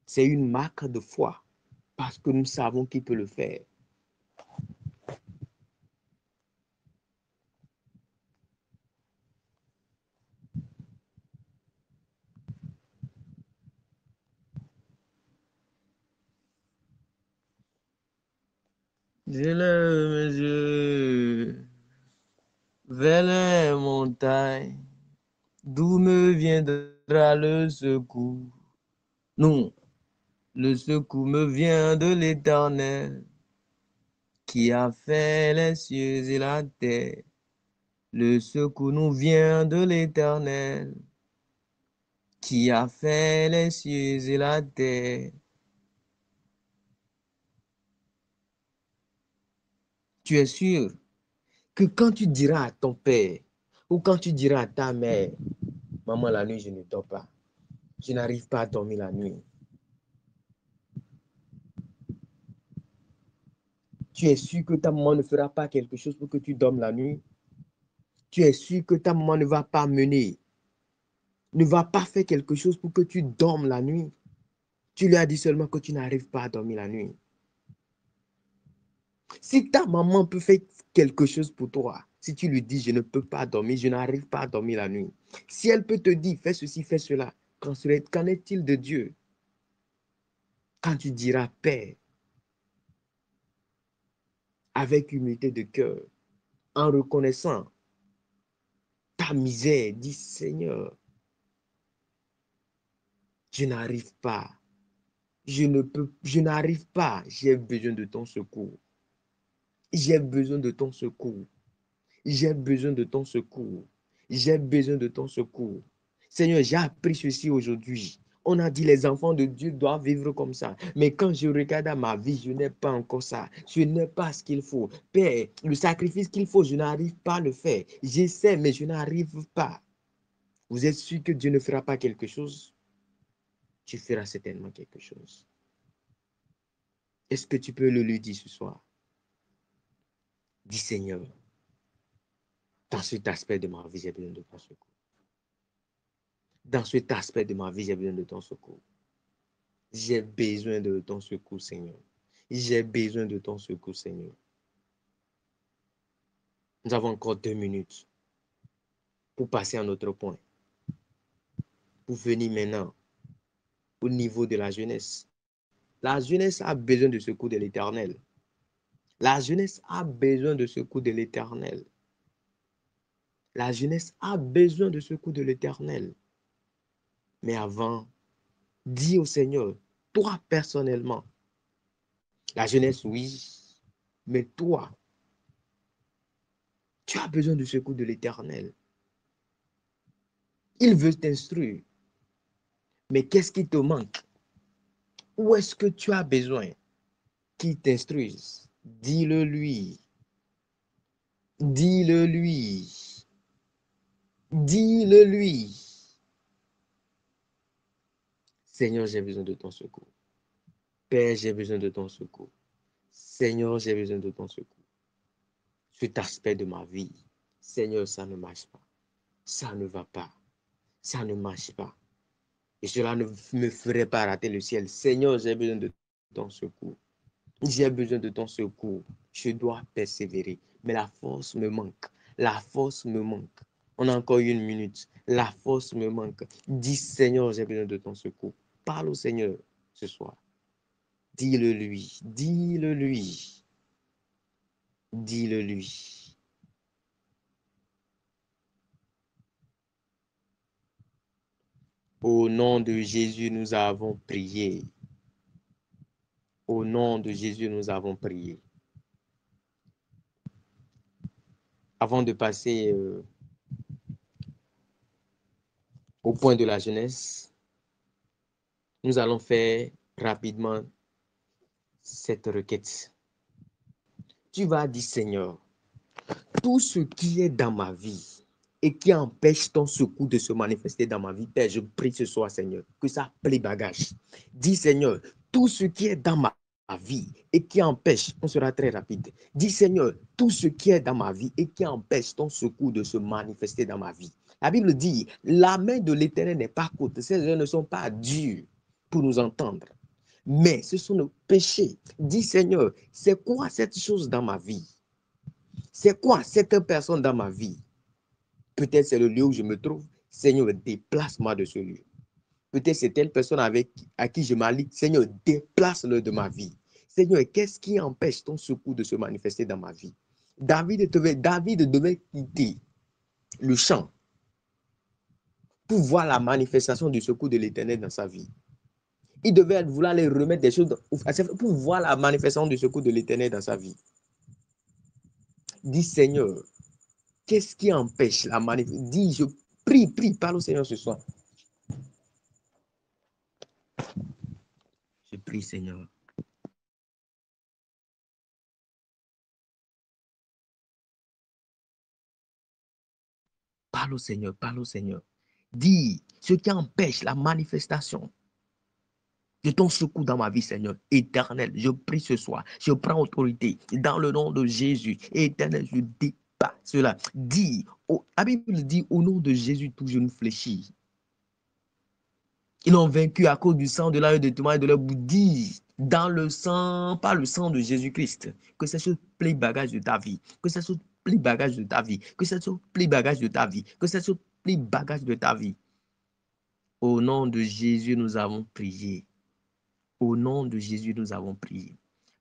C'est une marque de foi, parce que nous savons qu'il peut le faire. Je lève mes yeux vers les montagnes, d'où me viendra le secours. Non, le secours me vient de l'Éternel, qui a fait les cieux et la terre. Le secours nous vient de l'Éternel, qui a fait les cieux et la terre. Tu es sûr que quand tu diras à ton père ou quand tu diras à ta mère, maman, la nuit, je ne dors pas. Je n'arrive pas à dormir la nuit. Tu es sûr que ta maman ne fera pas quelque chose pour que tu dormes la nuit? Tu es sûr que ta maman ne va pas mener, ne va pas faire quelque chose pour que tu dormes la nuit? Tu lui as dit seulement que tu n'arrives pas à dormir la nuit. Si ta maman peut faire quelque chose pour toi, si tu lui dis, je ne peux pas dormir, je n'arrive pas à dormir la nuit. Si elle peut te dire, fais ceci, fais cela, qu'en est-il de Dieu? Quand tu diras, Père, avec humilité de cœur, en reconnaissant ta misère, dis, Seigneur, je n'arrive pas je n'arrive pas. J'ai besoin de ton secours. J'ai besoin de ton secours. J'ai besoin de ton secours. J'ai besoin de ton secours. Seigneur, j'ai appris ceci aujourd'hui. On a dit les enfants de Dieu doivent vivre comme ça. Mais quand je regarde à ma vie, je n'ai pas encore ça. Je n'ai pas ce qu'il faut. Père, le sacrifice qu'il faut, je n'arrive pas à le faire. J'essaie, mais je n'arrive pas. Vous êtes sûr que Dieu ne fera pas quelque chose? Tu feras certainement quelque chose. Est-ce que tu peux le lui dire ce soir? Dis Seigneur, dans cet aspect de ma vie, j'ai besoin de ton secours. Dans cet aspect de ma vie, j'ai besoin de ton secours. J'ai besoin de ton secours, Seigneur. J'ai besoin de ton secours, Seigneur. Nous avons encore 2 minutes pour passer à un autre point. Pour venir maintenant au niveau de la jeunesse. La jeunesse a besoin de secours de l'Éternel. La jeunesse a besoin de secours de l'Éternel. La jeunesse a besoin de secours de l'Éternel. Mais avant, dis au Seigneur, toi personnellement, la jeunesse, oui, mais toi, tu as besoin du secours de l'Éternel. Il veut t'instruire. Mais qu'est-ce qui te manque? Où est-ce que tu as besoin qu'il t'instruise? Dis-le lui. Dis-le lui. Dis-le lui. Seigneur, j'ai besoin de ton secours. Père, j'ai besoin de ton secours. Seigneur, j'ai besoin de ton secours. Cet aspect de ma vie, Seigneur, ça ne marche pas. Ça ne va pas. Ça ne marche pas. Et cela ne me ferait pas rater le ciel. Seigneur, j'ai besoin de ton secours. J'ai besoin de ton secours. Je dois persévérer. Mais la force me manque. La force me manque. On a encore 1 minute. La force me manque. Dis, Seigneur, j'ai besoin de ton secours. Parle au Seigneur ce soir. Dis-le lui. Dis-le lui. Dis-le lui. Au nom de Jésus, nous avons prié. Au nom de Jésus, nous avons prié. Avant de passer au point de la jeunesse, nous allons faire rapidement cette requête. Tu vas dire, Seigneur, tout ce qui est dans ma vie et qui empêche ton secours de se manifester dans ma vie, Père, je prie ce soir, Seigneur, que ça plaie bagage. Dis, Seigneur, tout ce qui est dans ma vie et qui empêche, on sera très rapide. Dis, Seigneur, tout ce qui est dans ma vie et qui empêche ton secours de se manifester dans ma vie. La Bible dit, la main de l'Éternel n'est pas courte, ces gens ne sont pas durs pour nous entendre. Mais ce sont nos péchés. Dis, Seigneur, c'est quoi cette chose dans ma vie? C'est quoi cette personne dans ma vie? Peut-être c'est le lieu où je me trouve. Seigneur, déplace-moi de ce lieu. Peut-être c'est telle personne à qui je m'allie. Seigneur, déplace-le de ma vie. Seigneur, qu'est-ce qui empêche ton secours de se manifester dans ma vie? David devait quitter le champ pour voir la manifestation du secours de l'Éternel dans sa vie. Il devait vouloir aller remettre des choses pour voir la manifestation du secours de l'Éternel dans sa vie. Dis, Seigneur, qu'est-ce qui empêche la manifestation? Dis, je prie, parle au Seigneur ce soir. Je prie, Seigneur. Parle au Seigneur, parle au Seigneur. Dis ce qui empêche la manifestation de ton secours dans ma vie, Seigneur. Éternel, je prie ce soir. Je prends autorité dans le nom de Jésus. Éternel, je dépasse cela. Dis, la Bible dit, au nom de Jésus, tout genou fléchit. Ils ont vaincu à cause du sang de l'agneau de témoin et de leur bouddhie. Dans le sang, pas le sang de Jésus-Christ. Que ça soit plein bagage de ta vie. Que ça soit plein bagage de ta vie. Que ça soit plein bagage de ta vie. Que ça soit plein bagage de ta vie. Au nom de Jésus, nous avons prié. Au nom de Jésus, nous avons prié.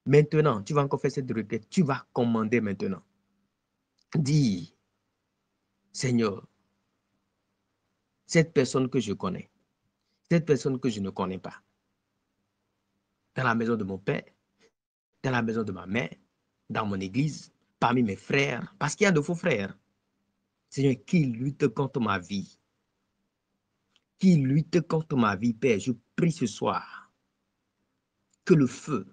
Maintenant, tu vas encore faire cette requête. Tu vas commander maintenant. Dis, Seigneur, cette personne que je connais, cette personne que je ne connais pas, dans la maison de mon père, dans la maison de ma mère, dans mon église, parmi mes frères, parce qu'il y a de faux frères. Seigneur, qui lutte contre ma vie, qui lutte contre ma vie, Père, je prie ce soir que le feu,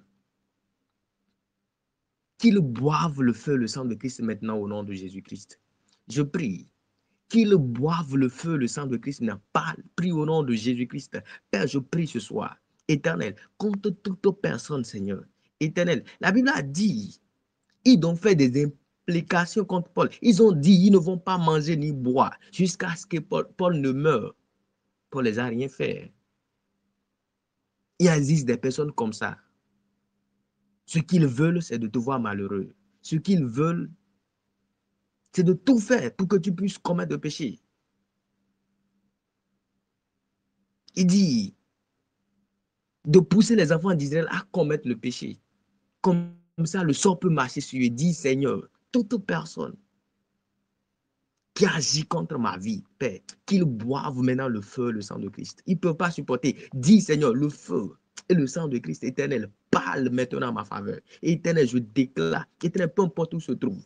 qu'ils boivent le feu, le sang de Christ maintenant au nom de Jésus-Christ. Je prie qu'ils boivent le feu, le sang de Christ n'a pas pris au nom de Jésus-Christ. Père, je prie ce soir, Éternel, contre toute personne, Seigneur. Éternel, la Bible a dit, ils ont fait des implications contre Paul. Ils ont dit, ils ne vont pas manger ni boire jusqu'à ce que Paul ne meure. Paul les a rien fait. Il existe des personnes comme ça. Ce qu'ils veulent, c'est de te voir malheureux. Ce qu'ils veulent, c'est de tout faire pour que tu puisses commettre le péché. Il dit de pousser les enfants d'Israël à commettre le péché. Comme ça, le sort peut marcher sur eux. Dis, Seigneur, toute personne qui agit contre ma vie, Père, qu'ils boivent maintenant le feu, le sang de Christ. Ils ne peuvent pas supporter. Dis, Seigneur, le feu et le sang de Christ éternel parle maintenant en ma faveur. Éternel, je déclare, éternel, peu importe où se trouve,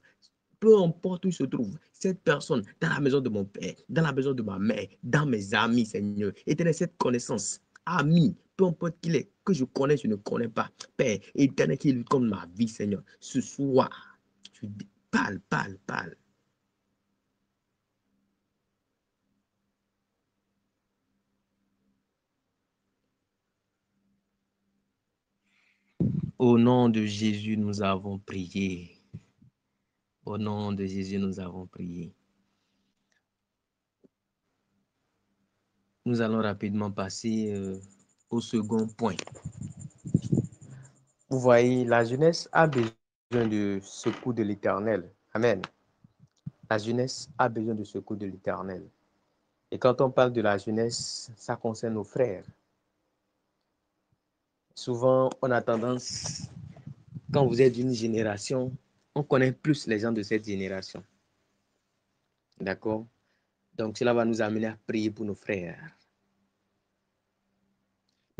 peu importe où se trouve cette personne, dans la maison de mon père, dans la maison de ma mère, dans mes amis, Seigneur, éternel, cette connaissance, ami, peu importe qu'il est, que je connais, je ne connais pas, Père, éternel, qui lutte contre ma vie, Seigneur, ce soir, je parle. Au nom de Jésus, nous avons prié. Au nom de Jésus, nous avons prié. Nous allons rapidement passer au second point. Vous voyez, la jeunesse a besoin de secours de l'Éternel. Amen. La jeunesse a besoin de secours de l'Éternel. Et quand on parle de la jeunesse, ça concerne nos frères. Souvent, on a tendance, quand vous êtes d'une génération, on connaît plus les gens de cette génération. D'accord? Donc, cela va nous amener à prier pour nos frères.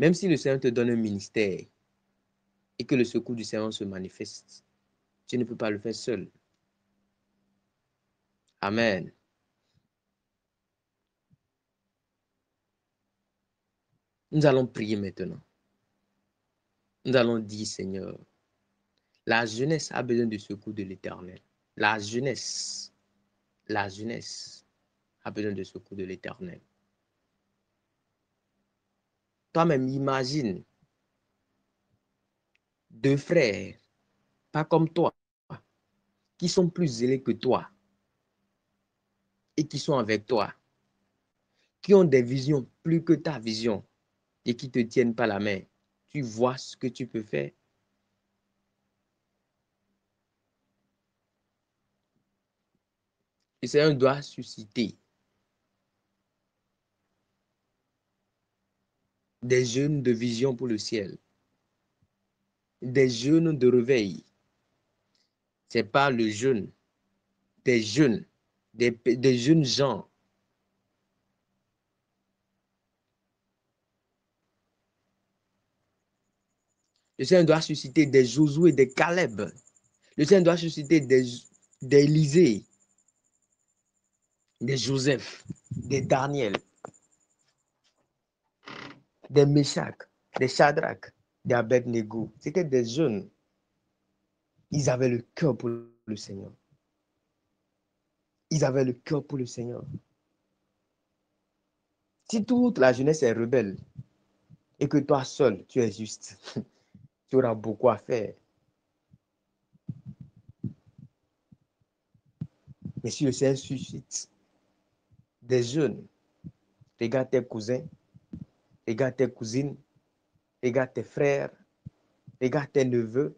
Même si le Seigneur te donne un ministère et que le secours du Seigneur se manifeste, tu ne peux pas le faire seul. Amen. Nous allons prier maintenant. Nous allons dire, Seigneur, la jeunesse a besoin du secours de l'Éternel. La jeunesse a besoin du secours de l'Éternel. Toi-même, imagine deux frères, pas comme toi, qui sont plus zélés que toi et qui sont avec toi, qui ont des visions plus que ta vision et qui ne te tiennent pas la main. Tu vois ce que tu peux faire. Le Seigneur doit susciter des jeunes de vision pour le ciel, des jeunes de réveil. Ce n'est pas le jeune, des jeunes, des jeunes gens. Le Seigneur doit susciter des Josué, des Caleb. Le Seigneur doit susciter des Élisée, des Joseph, des Daniel, des Meshach, des Shadrach, des Abednego. C'était des jeunes. Ils avaient le cœur pour le Seigneur. Ils avaient le cœur pour le Seigneur. Si toute la jeunesse est rebelle et que toi seul, tu es juste, tu auras beaucoup à faire. Mais si le Seigneur suscite des jeunes, regarde tes cousins, regarde tes cousines, regarde tes frères, regarde tes neveux,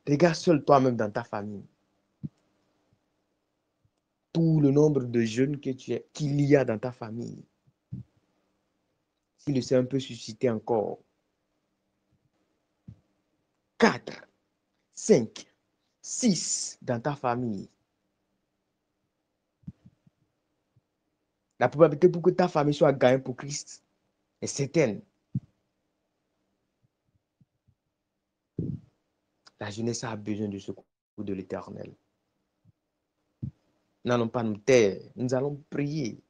regarde seul toi-même dans ta famille. Tout le nombre de jeunes qu'il y a dans ta famille. Si le Seigneur peut susciter encore 4, 5, 6 dans ta famille, la probabilité pour que ta famille soit gagnée pour Christ est certaine. La jeunesse a besoin du secours de l'Éternel. Nous n'allons pas nous taire, nous allons prier.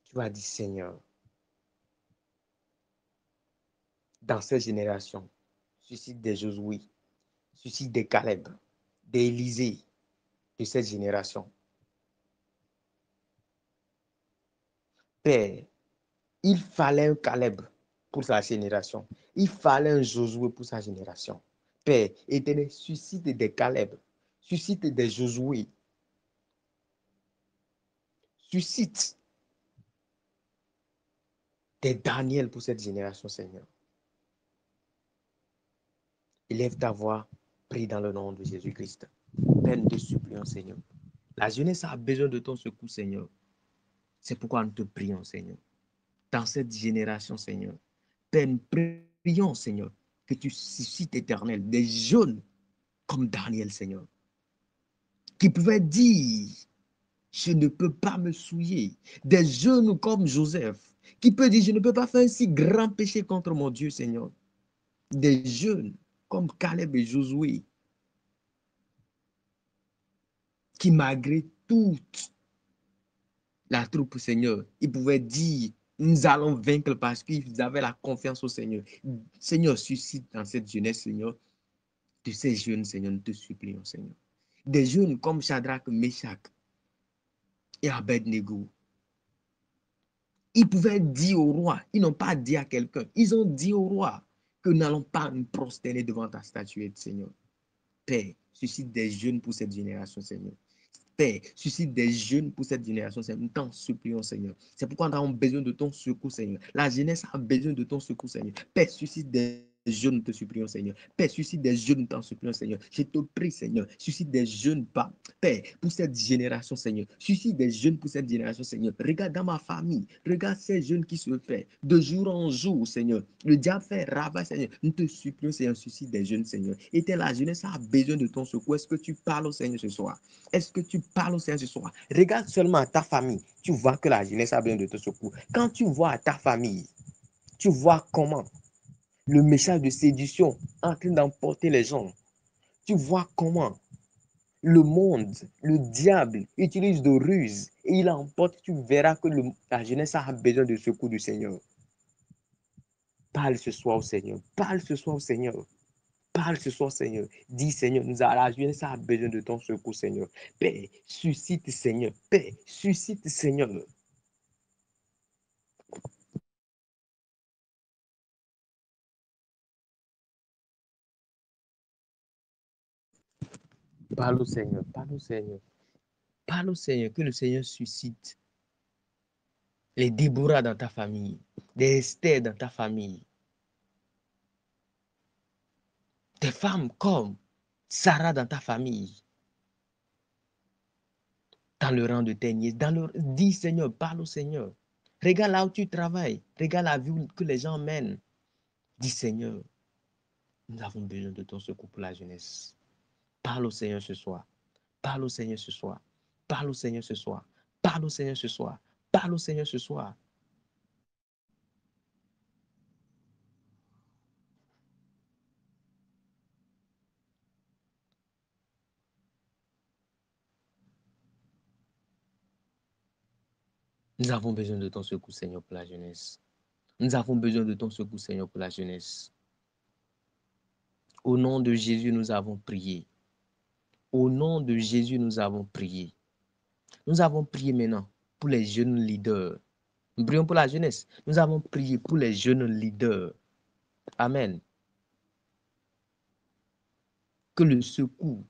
Tu vas dire, Seigneur, dans cette génération, suscite des Josué, suscite des Caleb, des Élisée de cette génération. Père, il fallait un Caleb pour sa génération. Il fallait un Josué pour sa génération. Père, Éternel, suscite des Caleb, suscite des Josué, suscite des Daniel pour cette génération, Seigneur. Élève ta voix, prie dans le nom de Jésus-Christ. Père, nous te supplions, Seigneur. La jeunesse a besoin de ton secours, Seigneur. C'est pourquoi nous te prions, Seigneur. Dans cette génération, Seigneur. Père, nous prions, Seigneur, que tu suscites, Éternel, des jeunes comme Daniel, Seigneur, qui pouvaient dire, je ne peux pas me souiller. Des jeunes comme Joseph, qui peut dire, je ne peux pas faire un si grand péché contre mon Dieu, Seigneur. Des jeunes comme Caleb et Josué, qui malgré toute la troupe, Seigneur, ils pouvaient dire, nous allons vaincre parce qu'ils avaient la confiance au Seigneur. Seigneur, suscite dans cette jeunesse, Seigneur, de ces jeunes, Seigneur, nous te supplions, Seigneur. Des jeunes comme Shadrach, Meshach et Abednego. Ils pouvaient dire au roi, ils n'ont pas dit à quelqu'un, ils ont dit au roi que nous n'allons pas nous prosterner devant ta statuette, Seigneur. Père, suscite des jeunes pour cette génération, Seigneur. Père, suscite des jeunes pour cette génération, Seigneur. Nous t'en supplions, Seigneur. C'est pourquoi nous avons besoin de ton secours, Seigneur. La jeunesse a besoin de ton secours, Seigneur. Père, suscite des jeunes, nous te supplions, Seigneur. Père, suscite des jeunes, nous t'en supplions, Seigneur. Je te prie, Seigneur. Suscite des jeunes, Père, pour cette génération, Seigneur. Suscite des jeunes pour cette génération, Seigneur. Regarde dans ma famille. Regarde ces jeunes qui se font de jour en jour, Seigneur. Le diable fait ravage, Seigneur. Nous te supplions, Seigneur. Suscite des jeunes, Seigneur. Et la jeunesse a besoin de ton secours. Est-ce que tu parles au Seigneur ce soir? Est-ce que tu parles au Seigneur ce soir? Regarde seulement à ta famille. Tu vois que la jeunesse a besoin de ton secours. Quand tu vois à ta famille, tu vois comment le message de séduction est en train d'emporter les gens. Tu vois comment le monde, le diable utilise de ruses et il emporte. Tu verras que la jeunesse a besoin de secours du Seigneur. Parle ce soir au Seigneur. Parle ce soir au Seigneur. Parle ce soir, Seigneur. Dis, Seigneur, la jeunesse a besoin de ton secours, Seigneur. Père, suscite, Seigneur. Père, suscite, Seigneur. Parle au Seigneur. Parle au Seigneur. Parle au Seigneur. Que le Seigneur suscite les Déborah dans ta famille, des Esther dans ta famille, des femmes comme Sarah dans ta famille, dans le rang de tes nièces. Dis, Seigneur, parle au Seigneur. Regarde là où tu travailles. Regarde la vie que les gens mènent. Dis, Seigneur, nous avons besoin de ton secours pour la jeunesse. Parle au Seigneur ce soir. Parle au Seigneur ce soir. Parle au Seigneur ce soir. Parle au Seigneur ce soir. Parle au Seigneur ce soir. Nous avons besoin de ton secours, Seigneur, pour la jeunesse. Nous avons besoin de ton secours, Seigneur, pour la jeunesse. Au nom de Jésus, nous avons prié. Au nom de Jésus, nous avons prié. Nous avons prié maintenant pour les jeunes leaders. Nous prions pour la jeunesse. Nous avons prié pour les jeunes leaders. Amen. Que le secours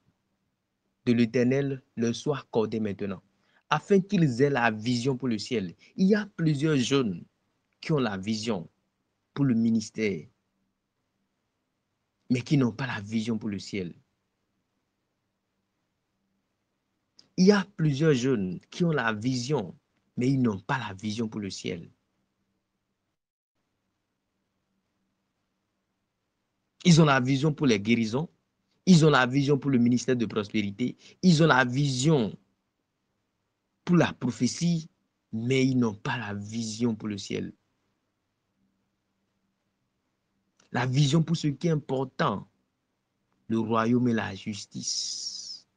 de l'Éternel leur soit accordé maintenant, afin qu'ils aient la vision pour le ciel. Il y a plusieurs jeunes qui ont la vision pour le ministère, mais qui n'ont pas la vision pour le ciel. Il y a plusieurs jeunes qui ont la vision, mais ils n'ont pas la vision pour le ciel. Ils ont la vision pour les guérisons, ils ont la vision pour le ministère de prospérité, ils ont la vision pour la prophétie, mais ils n'ont pas la vision pour le ciel. La vision pour ce qui est important, le royaume et la justice.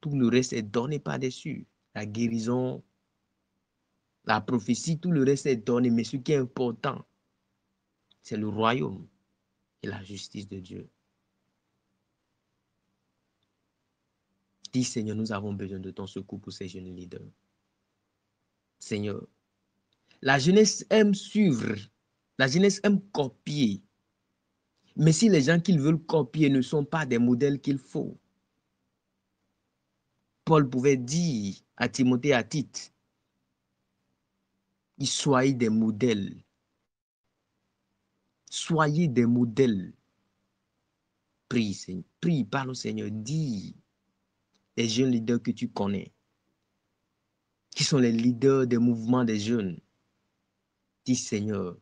Tout le reste est donné par-dessus. La guérison, la prophétie, tout le reste est donné. Mais ce qui est important, c'est le royaume et la justice de Dieu. Dis, Seigneur, nous avons besoin de ton secours pour ces jeunes leaders. Seigneur, la jeunesse aime suivre, la jeunesse aime copier. Mais si les gens qu'ils veulent copier ne sont pas des modèles qu'il faut, Paul pouvait dire à Timothée, à Tite, soyez des modèles. Soyez des modèles. Prie, Seigneur. Prie, parle au Seigneur. Dis les jeunes leaders que tu connais, qui sont les leaders des mouvements des jeunes. Dis, Seigneur,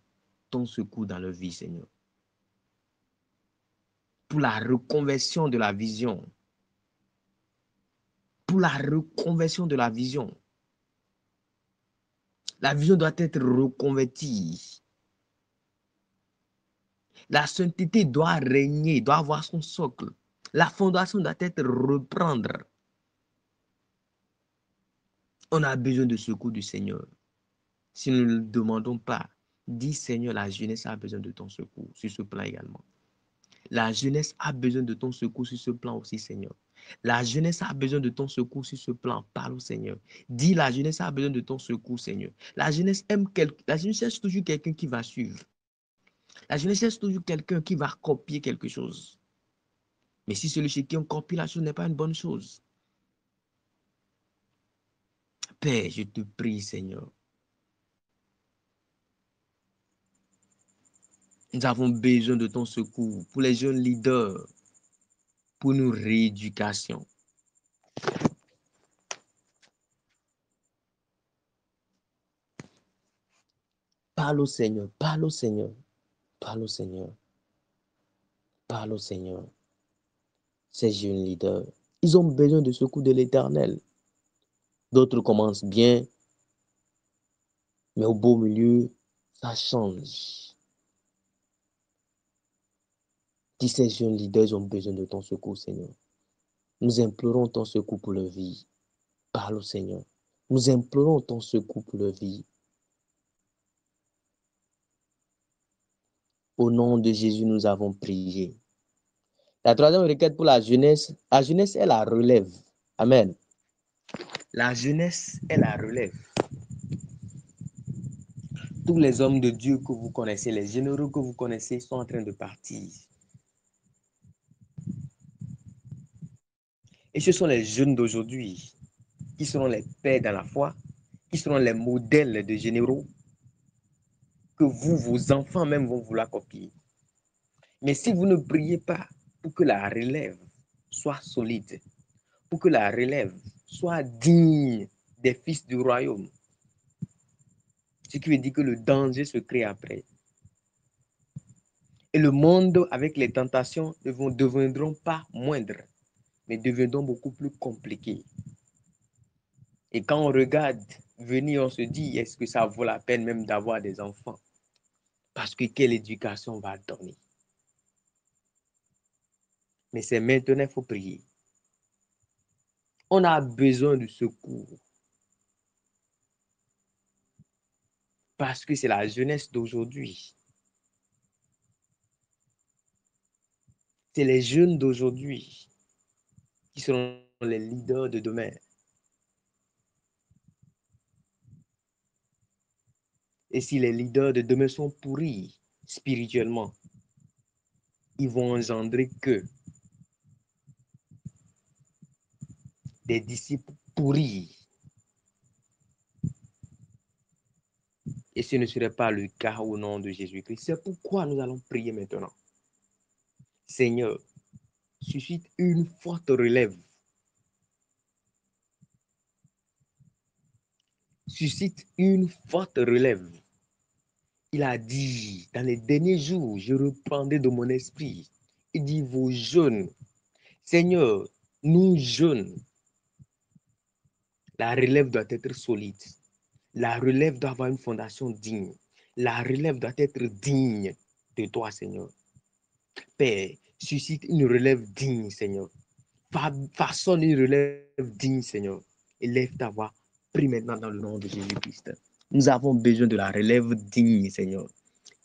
ton secours dans leur vie, Seigneur. Pour la reconversion de la vision. Pour la reconversion de la vision. La vision doit être reconvertie. La sainteté doit régner, doit avoir son socle. La fondation doit être reprendre. On a besoin de secours du Seigneur. Si nous ne le demandons pas, dis Seigneur, la jeunesse a besoin de ton secours sur ce plan également. La jeunesse a besoin de ton secours sur ce plan aussi, Seigneur. La jeunesse a besoin de ton secours sur ce plan. Parle au Seigneur. Dis la jeunesse a besoin de ton secours, Seigneur. La jeunesse cherche toujours quelqu'un qui va suivre. La jeunesse cherche toujours quelqu'un qui va copier quelque chose. Mais si celui chez qui on copie la chose n'est pas une bonne chose. Père, je te prie, Seigneur. Nous avons besoin de ton secours pour les jeunes leaders, pour nos rééducations. Parle au Seigneur, parle au Seigneur, parle au Seigneur, parle au Seigneur. Ces jeunes leaders, ils ont besoin de secours de l'Éternel. D'autres commencent bien, mais au beau milieu, ça change. Si ces jeunes leaders ont besoin de ton secours, Seigneur, nous implorons ton secours pour leur vie. Parle au Seigneur. Nous implorons ton secours pour leur vie. Au nom de Jésus, nous avons prié. La troisième requête pour la jeunesse est la relève. Amen. La jeunesse est la relève. Tous les hommes de Dieu que vous connaissez, les généraux que vous connaissez sont en train de partir. Et ce sont les jeunes d'aujourd'hui qui seront les pères dans la foi, qui seront les modèles de généraux que vous, vos enfants même vont vouloir copier. Mais si vous ne priez pas pour que la relève soit solide, pour que la relève soit digne des fils du royaume, ce qui veut dire que le danger se crée après. Et le monde avec les tentations ne deviendront pas moindres, mais deviendront beaucoup plus compliqués. Et quand on regarde venir, on se dit, est-ce que ça vaut la peine même d'avoir des enfants? Parce que quelle éducation on va donner? Mais c'est maintenant qu'il faut prier. On a besoin de secours. Parce que c'est la jeunesse d'aujourd'hui. C'est les jeunes d'aujourd'hui qui seront les leaders de demain. Et si les leaders de demain sont pourris spirituellement, ils vont engendrer que des disciples pourris. Et ce ne serait pas le cas au nom de Jésus-Christ. C'est pourquoi nous allons prier maintenant. Seigneur, suscite une forte relève. Suscite une forte relève. Il a dit, dans les derniers jours, je reprendrai de mon esprit. Il dit, vos jeunes, Seigneur, nous jeunes, la relève doit être solide. La relève doit avoir une fondation digne. La relève doit être digne. de toi, Seigneur. Père, suscite une relève digne, Seigneur. Façonne une relève digne, Seigneur. Élève ta voix. Prie maintenant dans le nom de Jésus-Christ. Nous avons besoin de la relève digne, Seigneur.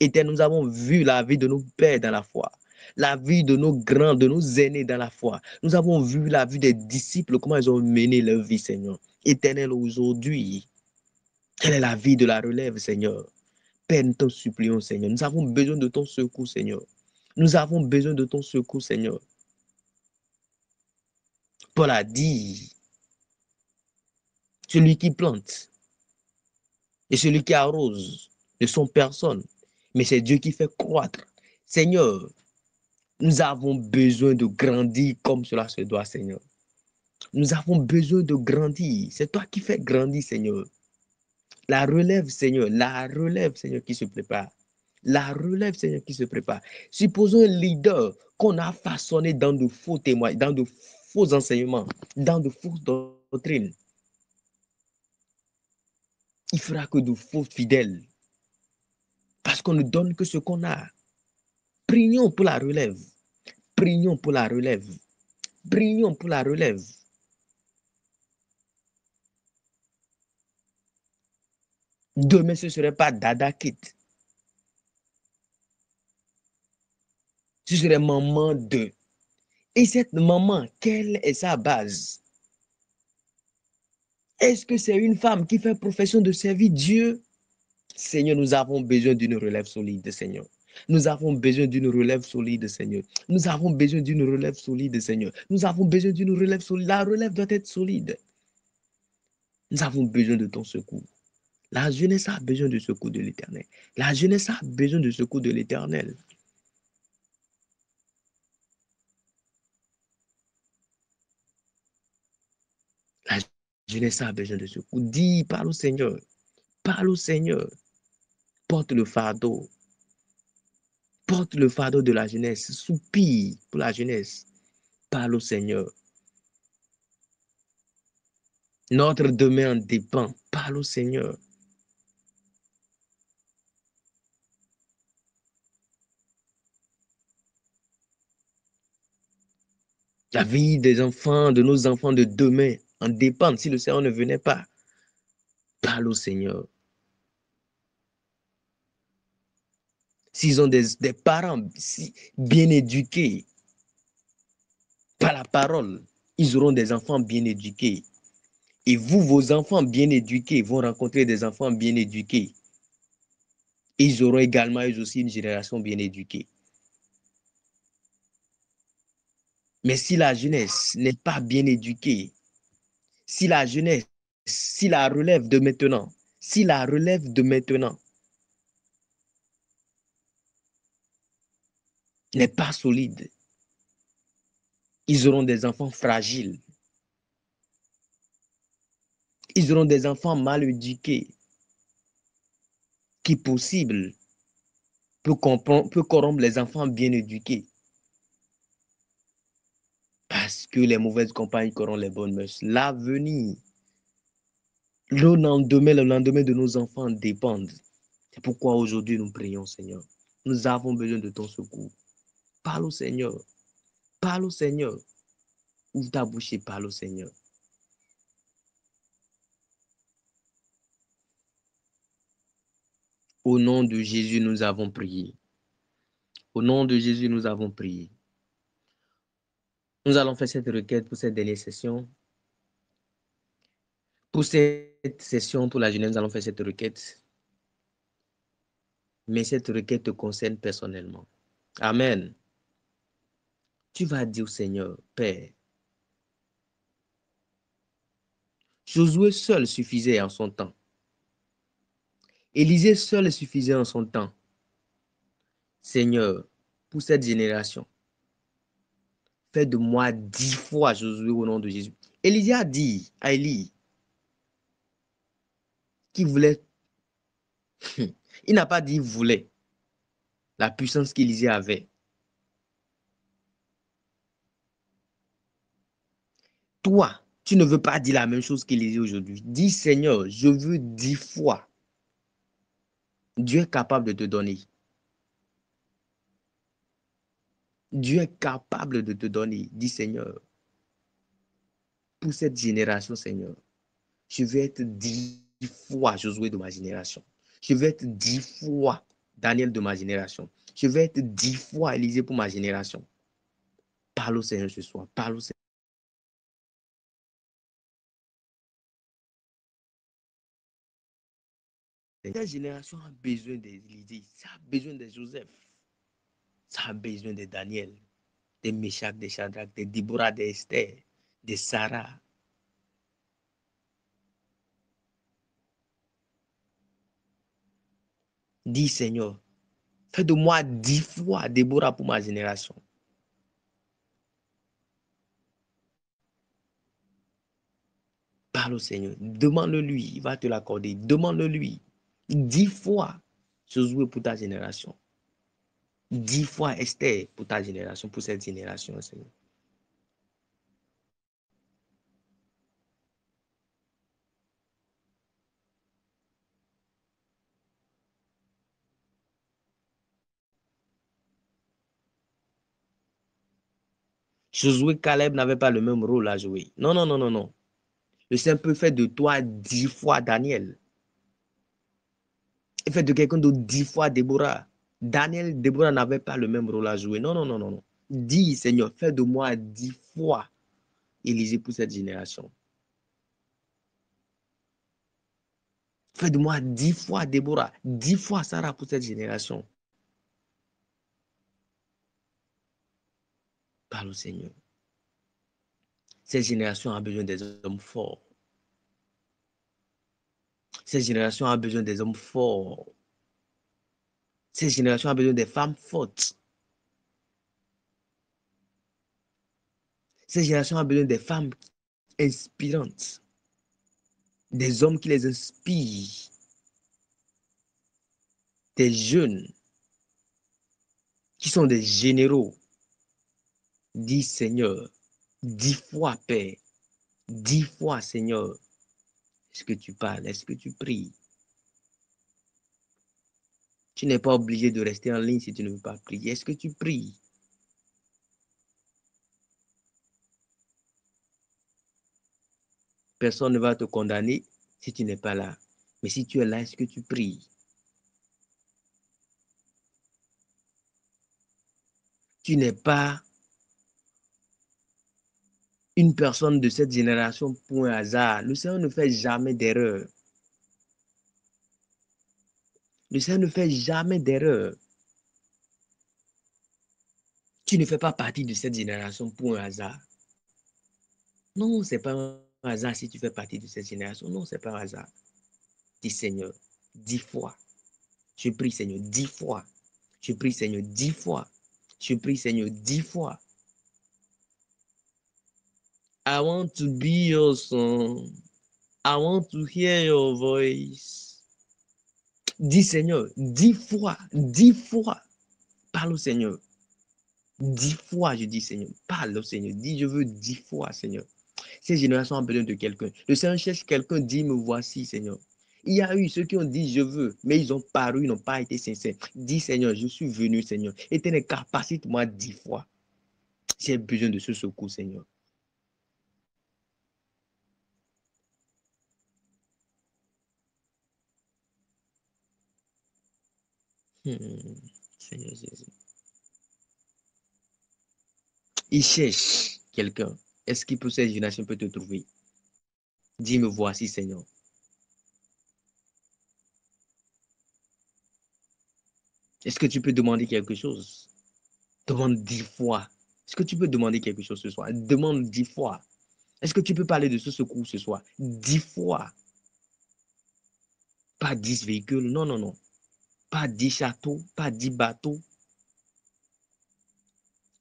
Éternel, nous avons vu la vie de nos pères dans la foi, la vie de nos grands, de nos aînés dans la foi. Nous avons vu la vie des disciples, comment ils ont mené leur vie, Seigneur. Éternel, aujourd'hui, quelle est la vie de la relève, Seigneur? Père, nous t'en supplions, Seigneur. Nous avons besoin de ton secours, Seigneur. Nous avons besoin de ton secours, Seigneur. Paul a dit, celui qui plante et celui qui arrose ne sont personne, mais c'est Dieu qui fait croître. Seigneur, nous avons besoin de grandir comme cela se doit, Seigneur. Nous avons besoin de grandir. C'est toi qui fais grandir, Seigneur. La relève, Seigneur, qui se prépare. La relève, Seigneur, qui se prépare. Supposons un leader qu'on a façonné dans de faux témoignages, dans de faux enseignements, dans de fausses doctrines. Il fera que de faux fidèles. Parce qu'on ne donne que ce qu'on a. Prions pour la relève. Prions pour la relève. Prions pour la relève. Demain, ce ne serait pas Dada Kit. Ce serait maman de. Et cette maman, quelle est sa base? Est-ce que c'est une femme qui fait profession de servir Dieu? Seigneur, nous avons besoin d'une relève solide, Seigneur. Nous avons besoin d'une relève solide, Seigneur. Nous avons besoin d'une relève solide, Seigneur. Nous avons besoin d'une relève solide. La relève doit être solide. Nous avons besoin de ton secours. La jeunesse a besoin du secours de l'Éternel. La jeunesse a besoin du secours de l'Éternel. La jeunesse a besoin de secours. Dis, parle au Seigneur. Parle au Seigneur. Porte le fardeau. Porte le fardeau de la jeunesse. Soupire pour la jeunesse. Parle au Seigneur. Notre demain en dépend. Parle au Seigneur. La vie des enfants, de nos enfants de demain en dépend si le Seigneur ne venait pas. Parle au Seigneur. S'ils ont des parents bien éduqués par la parole, ils auront des enfants bien éduqués. Et vous, vos enfants bien éduqués, vont rencontrer des enfants bien éduqués. Ils auront également, eux aussi, une génération bien éduquée. Mais si la jeunesse n'est pas bien éduquée, si la jeunesse, si la relève de maintenant n'est pas solide, ils auront des enfants fragiles. Ils auront des enfants mal éduqués qui, possible, peut corrompre les enfants bien éduqués. Parce que les mauvaises compagnies corrompent les bonnes mœurs. L'avenir, le lendemain de nos enfants dépendent. C'est pourquoi aujourd'hui nous prions, Seigneur. Nous avons besoin de ton secours. Parle au Seigneur. Parle au Seigneur. Ouvre ta bouche et parle au Seigneur. Au nom de Jésus, nous avons prié. Au nom de Jésus, nous avons prié. Nous allons faire cette requête pour cette dernière session. Pour cette session, pour la jeunesse, nous allons faire cette requête. Mais cette requête te concerne personnellement. Amen. Tu vas dire au Seigneur, Père, Josué seul suffisait en son temps. Élisée seul suffisait en son temps. Seigneur, pour cette génération, fais de moi 10 fois Josué au nom de Jésus. Élisée a dit à Élie qu'il voulait, il n'a pas dit voulait, la puissance qu'Élisée avait. Toi, tu ne veux pas dire la même chose qu'Élisée aujourd'hui. Dis Seigneur, je veux 10 fois. Dieu est capable de te donner. Dieu est capable de te donner. Dis Seigneur, pour cette génération, Seigneur, je vais être 10 fois Josué de ma génération. Je vais être 10 fois Daniel de ma génération. Je vais être 10 fois Élisée pour ma génération. Parle au Seigneur ce soir. Parle au Seigneur. Cette génération a besoin d'Élisée. Ça a besoin de Joseph. Ça a besoin de Daniel, de Meshach, de Shadrach, de Déborah, de Esther, de Sarah. Dis Seigneur, fais de moi 10 fois Déborah pour ma génération. Parle au Seigneur. Demande-le-lui. Il va te l'accorder. Demande-le-lui. 10 fois Josué pour ta génération. 10 fois Esther pour ta génération, pour cette génération, Seigneur. Josué, Caleb n'avaient pas le même rôle à jouer. Non, non, non, non, non. Le Seigneur peut faire de toi 10 fois Daniel. Il fait de quelqu'un d'autre 10 fois Déborah. Daniel, Déborah n'avaient pas le même rôle à jouer. Non, non, non, non, non. Dis, Seigneur, fais de moi 10 fois Élisée pour cette génération. Fais de moi 10 fois Déborah, 10 fois Sarah pour cette génération. Parle au Seigneur. Cette génération a besoin des hommes forts. Cette génération a besoin des hommes forts. Cette génération a besoin des femmes fortes. Cette génération a besoin des femmes inspirantes. Des hommes qui les inspirent. Des jeunes qui sont des généraux. Dis Seigneur, 10 fois Père, 10 fois Seigneur. Est-ce que tu parles? Est-ce que tu pries? Tu n'es pas obligé de rester en ligne si tu ne veux pas prier. Est-ce que tu pries? Personne ne va te condamner si tu n'es pas là. Mais si tu es là, est-ce que tu pries? Tu n'es pas une personne de cette génération pour un hasard. Le Seigneur ne fait jamais d'erreur. Le Seigneur ne fait jamais d'erreur. Tu ne fais pas partie de cette génération pour un hasard. Non, ce n'est pas un hasard si tu fais partie de cette génération. Non, ce n'est pas un hasard. Dis Seigneur, 10 fois. Je prie Seigneur 10 fois. Je prie Seigneur 10 fois. Je prie Seigneur 10 fois. I want to be your son. I want to hear your voice. Dis Seigneur 10 fois. 10 fois. Parle au Seigneur. 10 fois, je dis Seigneur. Parle au Seigneur. Dis, je veux 10 fois, Seigneur. Ces générations ont besoin de quelqu'un. Le Seigneur cherche quelqu'un, dit, me voici, Seigneur. Il y a eu ceux qui ont dit, je veux, mais ils ont paru, ils n'ont pas été sincères. Dis, Seigneur, je suis venu, Seigneur. Éternel, capacite-moi 10 fois. J'ai besoin de ce secours, Seigneur. Seigneur Jésus. Il cherche quelqu'un. Est-ce qu'il peut, cette génération peut te trouver? Dis, me voici, Seigneur. Est-ce que tu peux demander quelque chose? Demande 10 fois. Est-ce que tu peux demander quelque chose ce soir? Demande 10 fois. Est-ce que tu peux parler de ce secours ce soir? 10 fois. Pas 10 véhicules, non, non, non. Pas 10 châteaux, pas 10 bateaux.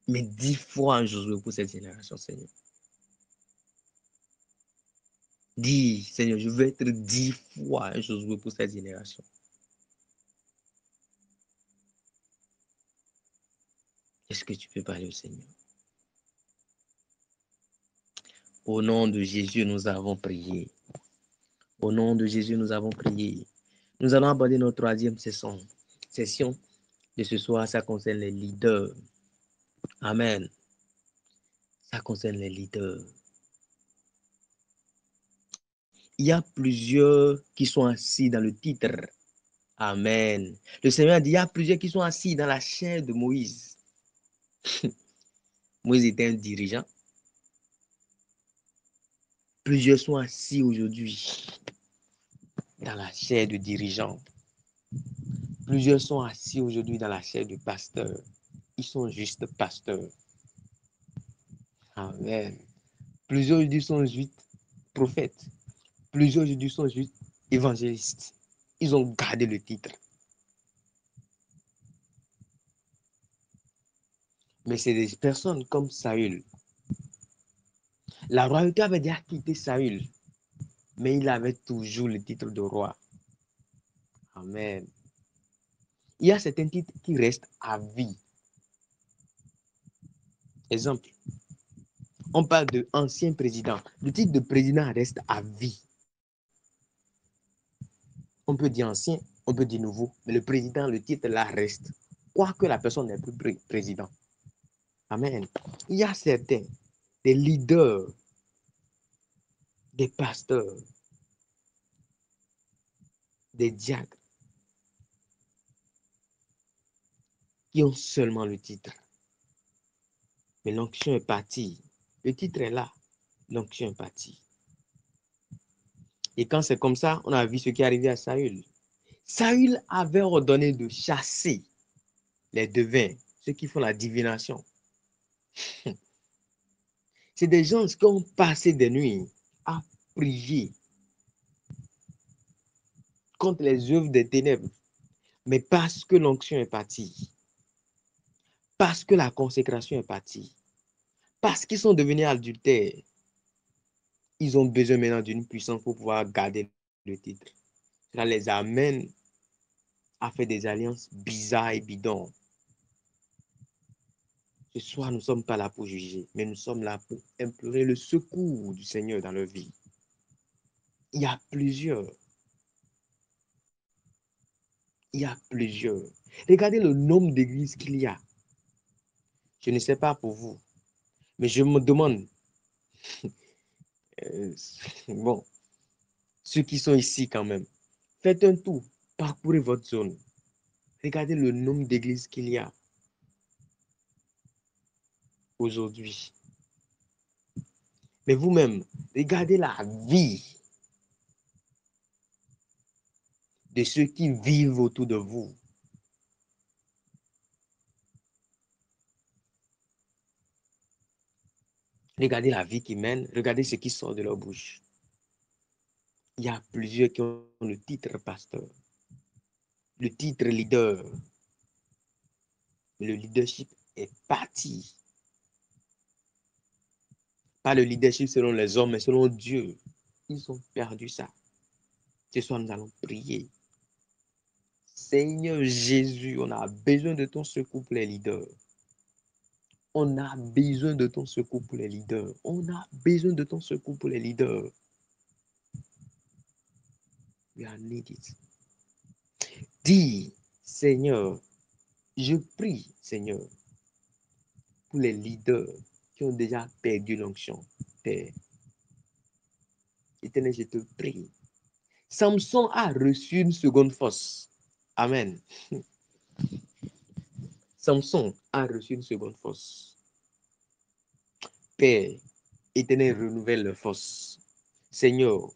Mais 10 fois un Josué pour cette génération, Seigneur. Dis, Seigneur, je veux être 10 fois un Josué pour cette génération. Est-ce que tu peux parler au Seigneur? Au nom de Jésus, nous avons prié. Au nom de Jésus, nous avons prié. Nous allons aborder notre troisième session de ce soir. Ça concerne les leaders. Amen. Ça concerne les leaders. Il y a plusieurs qui sont assis dans le titre. Amen. Le Seigneur dit, il y a plusieurs qui sont assis dans la chair de Moïse. Moïse était un dirigeant. Plusieurs sont assis aujourd'hui dans la chair de dirigeant. Plusieurs sont assis aujourd'hui dans la chair de pasteur. Ils sont juste pasteurs. Amen. Plusieurs aujourd'hui sont juste prophètes. Plusieurs aujourd'hui sont juste évangélistes. Ils ont gardé le titre. Mais c'est des personnes comme Saül. La royauté avait déjà quitté Saül, mais il avait toujours le titre de roi. Amen. Il y a certains titres qui restent à vie. Exemple, on parle de ancien président. Le titre de président reste à vie. On peut dire ancien, on peut dire nouveau, mais le président, le titre là reste. Quoique la personne n'est plus président. Amen. Il y a certains, des leaders, des pasteurs, des diacres, qui ont seulement le titre. Mais l'onction est partie. Le titre est là. L'onction est partie. Et quand c'est comme ça, on a vu ce qui est arrivé à Saül. Saül avait ordonné de chasser les devins, ceux qui font la divination. C'est des gens qui ont passé des nuits à prier contre les œuvres des ténèbres. Mais parce que l'onction est partie, parce que la consécration est partie, parce qu'ils sont devenus adultères, ils ont besoin maintenant d'une puissance pour pouvoir garder le titre. Cela les amène à faire des alliances bizarres et bidons. Ce soir, nous ne sommes pas là pour juger, mais nous sommes là pour implorer le secours du Seigneur dans leur vie. Il y a plusieurs. Il y a plusieurs. Regardez le nombre d'églises qu'il y a. Je ne sais pas pour vous, mais je me demande, bon, ceux qui sont ici quand même, faites un tour, parcourez votre zone. Regardez le nombre d'églises qu'il y a aujourd'hui. Mais vous-même, regardez la vie de ceux qui vivent autour de vous. Regardez la vie qu'ils mènent, regardez ce qui sort de leur bouche. Il y a plusieurs qui ont le titre pasteur, le titre leader. Le leadership est parti. Pas le leadership selon les hommes, mais selon Dieu. Ils ont perdu ça. Ce soir, nous allons prier. Seigneur Jésus, on a besoin de ton secours pour les leaders. On a besoin de ton secours pour les leaders. On a besoin de ton secours pour les leaders. We are needed. Dis, Seigneur, je prie, Seigneur, pour les leaders qui ont déjà perdu l'onction. Père, Éternel, je te prie. Samson a reçu une seconde force. Amen. Samson a reçu une seconde force. Père, Éternel, renouvelle leur force. Seigneur,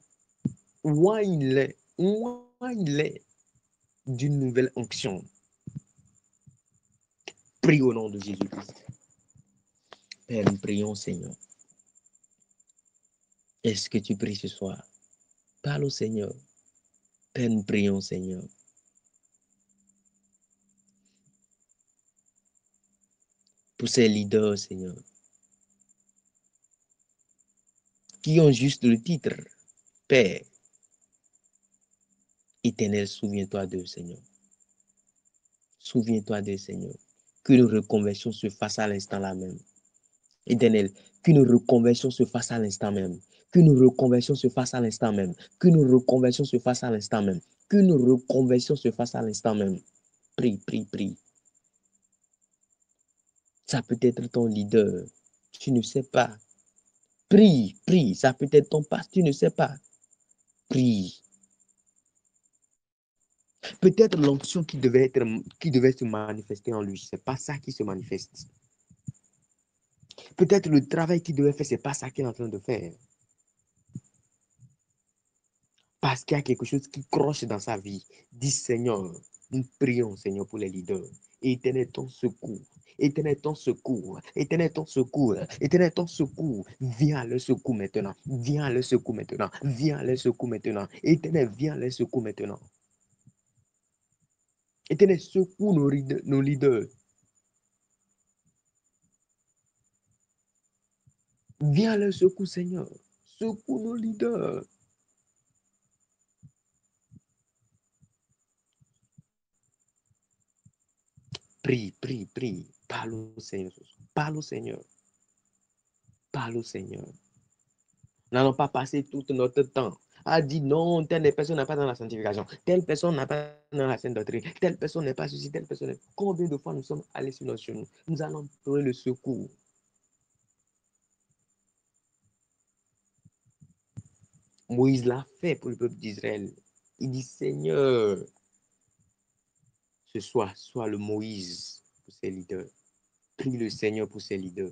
oigne-les d'une nouvelle onction. Prie au nom de Jésus-Christ. Père, nous prions, Seigneur. Est-ce que tu pries ce soir? Parle au Seigneur. Père, nous prions, Seigneur. Pour ces leaders, Seigneur, qui ont juste le titre, Père, Éternel, souviens-toi d'eux, Seigneur. Souviens-toi d'eux, Seigneur. Qu'une reconversion se fasse à l'instant là même. Éternel, qu'une reconversion se fasse à l'instant même. Qu'une reconversion se fasse à l'instant même. Qu'une reconversion se fasse à l'instant même. Qu'une reconversion se fasse à l'instant même. Prie, prie, prie. Ça peut être ton leader. Tu ne sais pas. Prie, prie. Ça peut être ton pasteur. Tu ne sais pas. Prie. Peut-être l'onction qui devait se manifester en lui, c'est pas ça qui se manifeste. Peut-être le travail qu'il devait faire, c'est pas ça qu'il est en train de faire. Parce qu'il y a quelque chose qui croche dans sa vie. Dis Seigneur, nous prions Seigneur pour les leaders. Éternel ton secours. Éternel ton secours. Éternel ton secours. Éternel ton secours. Viens à leur secours maintenant. Viens à leur secours maintenant. Viens à leur secours maintenant. Éternel, viens à leur secours maintenant. Éternel, secours nos leaders. Viens à leur secours, Seigneur. Secours nos leaders. Prie, prie, prie. Parle au Seigneur. Parle au Seigneur. Parle au Seigneur. N'allons pas passer tout notre temps à dire non, telle personne n'est pas dans la sanctification, telle personne n'est pas dans la sainte doctrine, telle personne n'est pas ceci, telle personne n'est... Combien de fois nous sommes allés sur nos genoux? Nous allons trouver le secours. Moïse l'a fait pour le peuple d'Israël. Il dit, Seigneur, ce soir, sois le Moïse pour ses leaders. Prie le Seigneur pour ses leaders.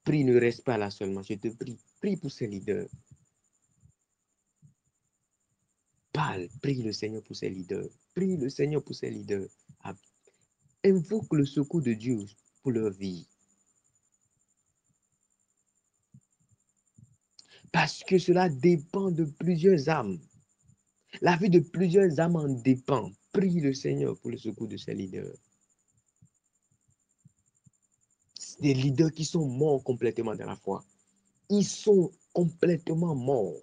Prie, ne reste pas là seulement, je te prie. Prie pour ses leaders. Parle, prie le Seigneur pour ses leaders. Prie le Seigneur pour ses leaders. Invoque le secours de Dieu pour leur vie. Parce que cela dépend de plusieurs âmes. La vie de plusieurs âmes en dépend. Prie le Seigneur pour le secours de ses leaders. Des leaders qui sont morts complètement dans la foi. Ils sont complètement morts.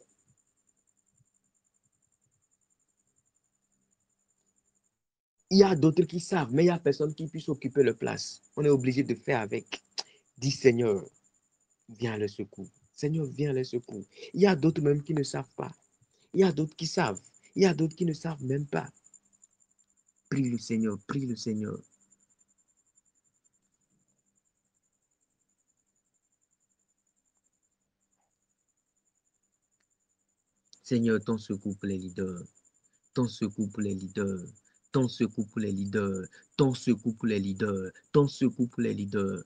Il y a d'autres qui savent, mais il n'y a personne qui puisse occuper leur place. On est obligé de faire avec. Dis Seigneur, viens à leur secours. Seigneur, viens à leur secours. Il y a d'autres même qui ne savent pas. Il y a d'autres qui savent. Il y a d'autres qui ne savent même pas. Prie le Seigneur, prie le Seigneur. Seigneur, ton secours pour les leaders. Ton secours pour les leaders. Ton secours pour les leaders. Ton secours pour les leaders. Ton secours pour les leaders.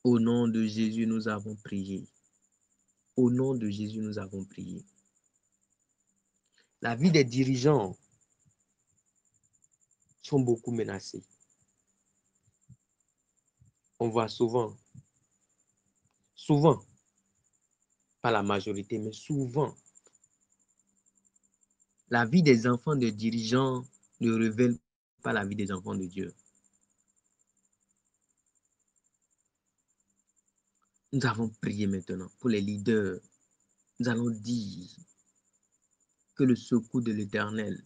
Au nom de Jésus, nous avons prié. Au nom de Jésus, nous avons prié. La vie des dirigeants sont beaucoup menacées. On voit souvent, pas la majorité, mais souvent, la vie des enfants de dirigeants ne révèle pas la vie des enfants de Dieu. Nous avons prié maintenant pour les leaders. Nous allons dire que le secours de l'Éternel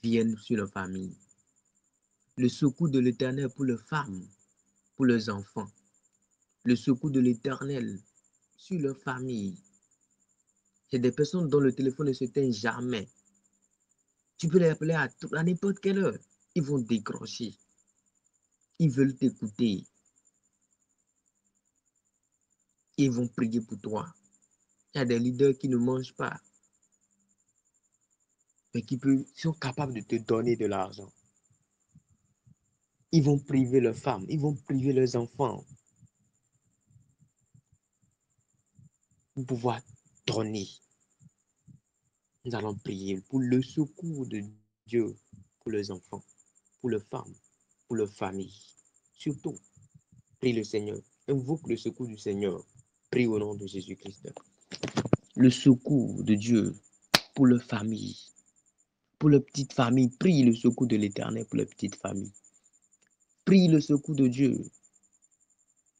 vienne sur leurs familles. Le secours de l'Éternel pour les femmes, pour leurs enfants. Le secours de l'Éternel sur leurs familles. C'est des personnes dont le téléphone ne s'éteint jamais. Tu peux les appeler à n'importe quelle heure. Ils vont décrocher. Ils veulent t'écouter. Ils vont prier pour toi. Il y a des leaders qui ne mangent pas, mais qui sont capables de te donner de l'argent. Ils vont priver leurs femmes. Ils vont priver leurs enfants pour pouvoir donner. Nous allons prier pour le secours de Dieu pour les enfants, pour les femmes, pour leurs familles. Surtout, prie le Seigneur. Invoque le secours du Seigneur. Prie au nom de Jésus-Christ. Le secours de Dieu pour leurs familles, pour les petites familles. Prie le secours de l'Éternel pour les petites familles. Prie le secours de Dieu.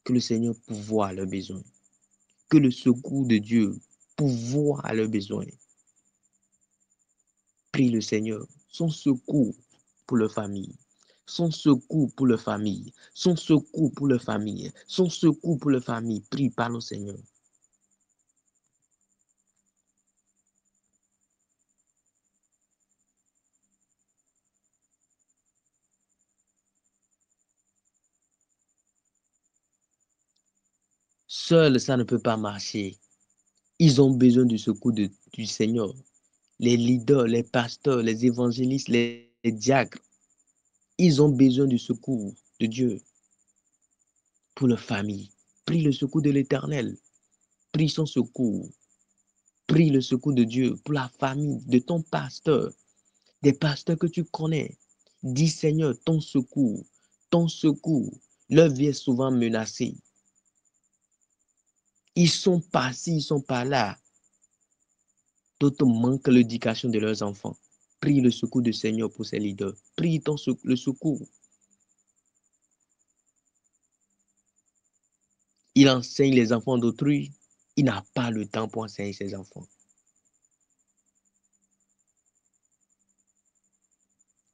Que le Seigneur pourvoie leurs besoins. Que le secours de Dieu pourvoie leurs besoins. Prie le Seigneur, son secours pour leur famille, son secours pour leur famille, son secours pour leur famille, son secours pour leur famille. Prie, parle au Seigneur. Seul, ça ne peut pas marcher. Ils ont besoin du secours du Seigneur. Les leaders, les pasteurs, les évangélistes, les diacres, ils ont besoin du secours de Dieu pour leur famille. Prie le secours de l'Éternel. Prie son secours. Prie le secours de Dieu pour la famille de ton pasteur, des pasteurs que tu connais. Dis Seigneur, ton secours, ton secours. Leur vie est souvent menacée. Ils sont par-ci, ils sont par-là. D'autres manquent l'éducation de leurs enfants. Prie le secours du Seigneur pour ces leaders. Prie le secours. Il enseigne les enfants d'autrui. Il n'a pas le temps pour enseigner ses enfants.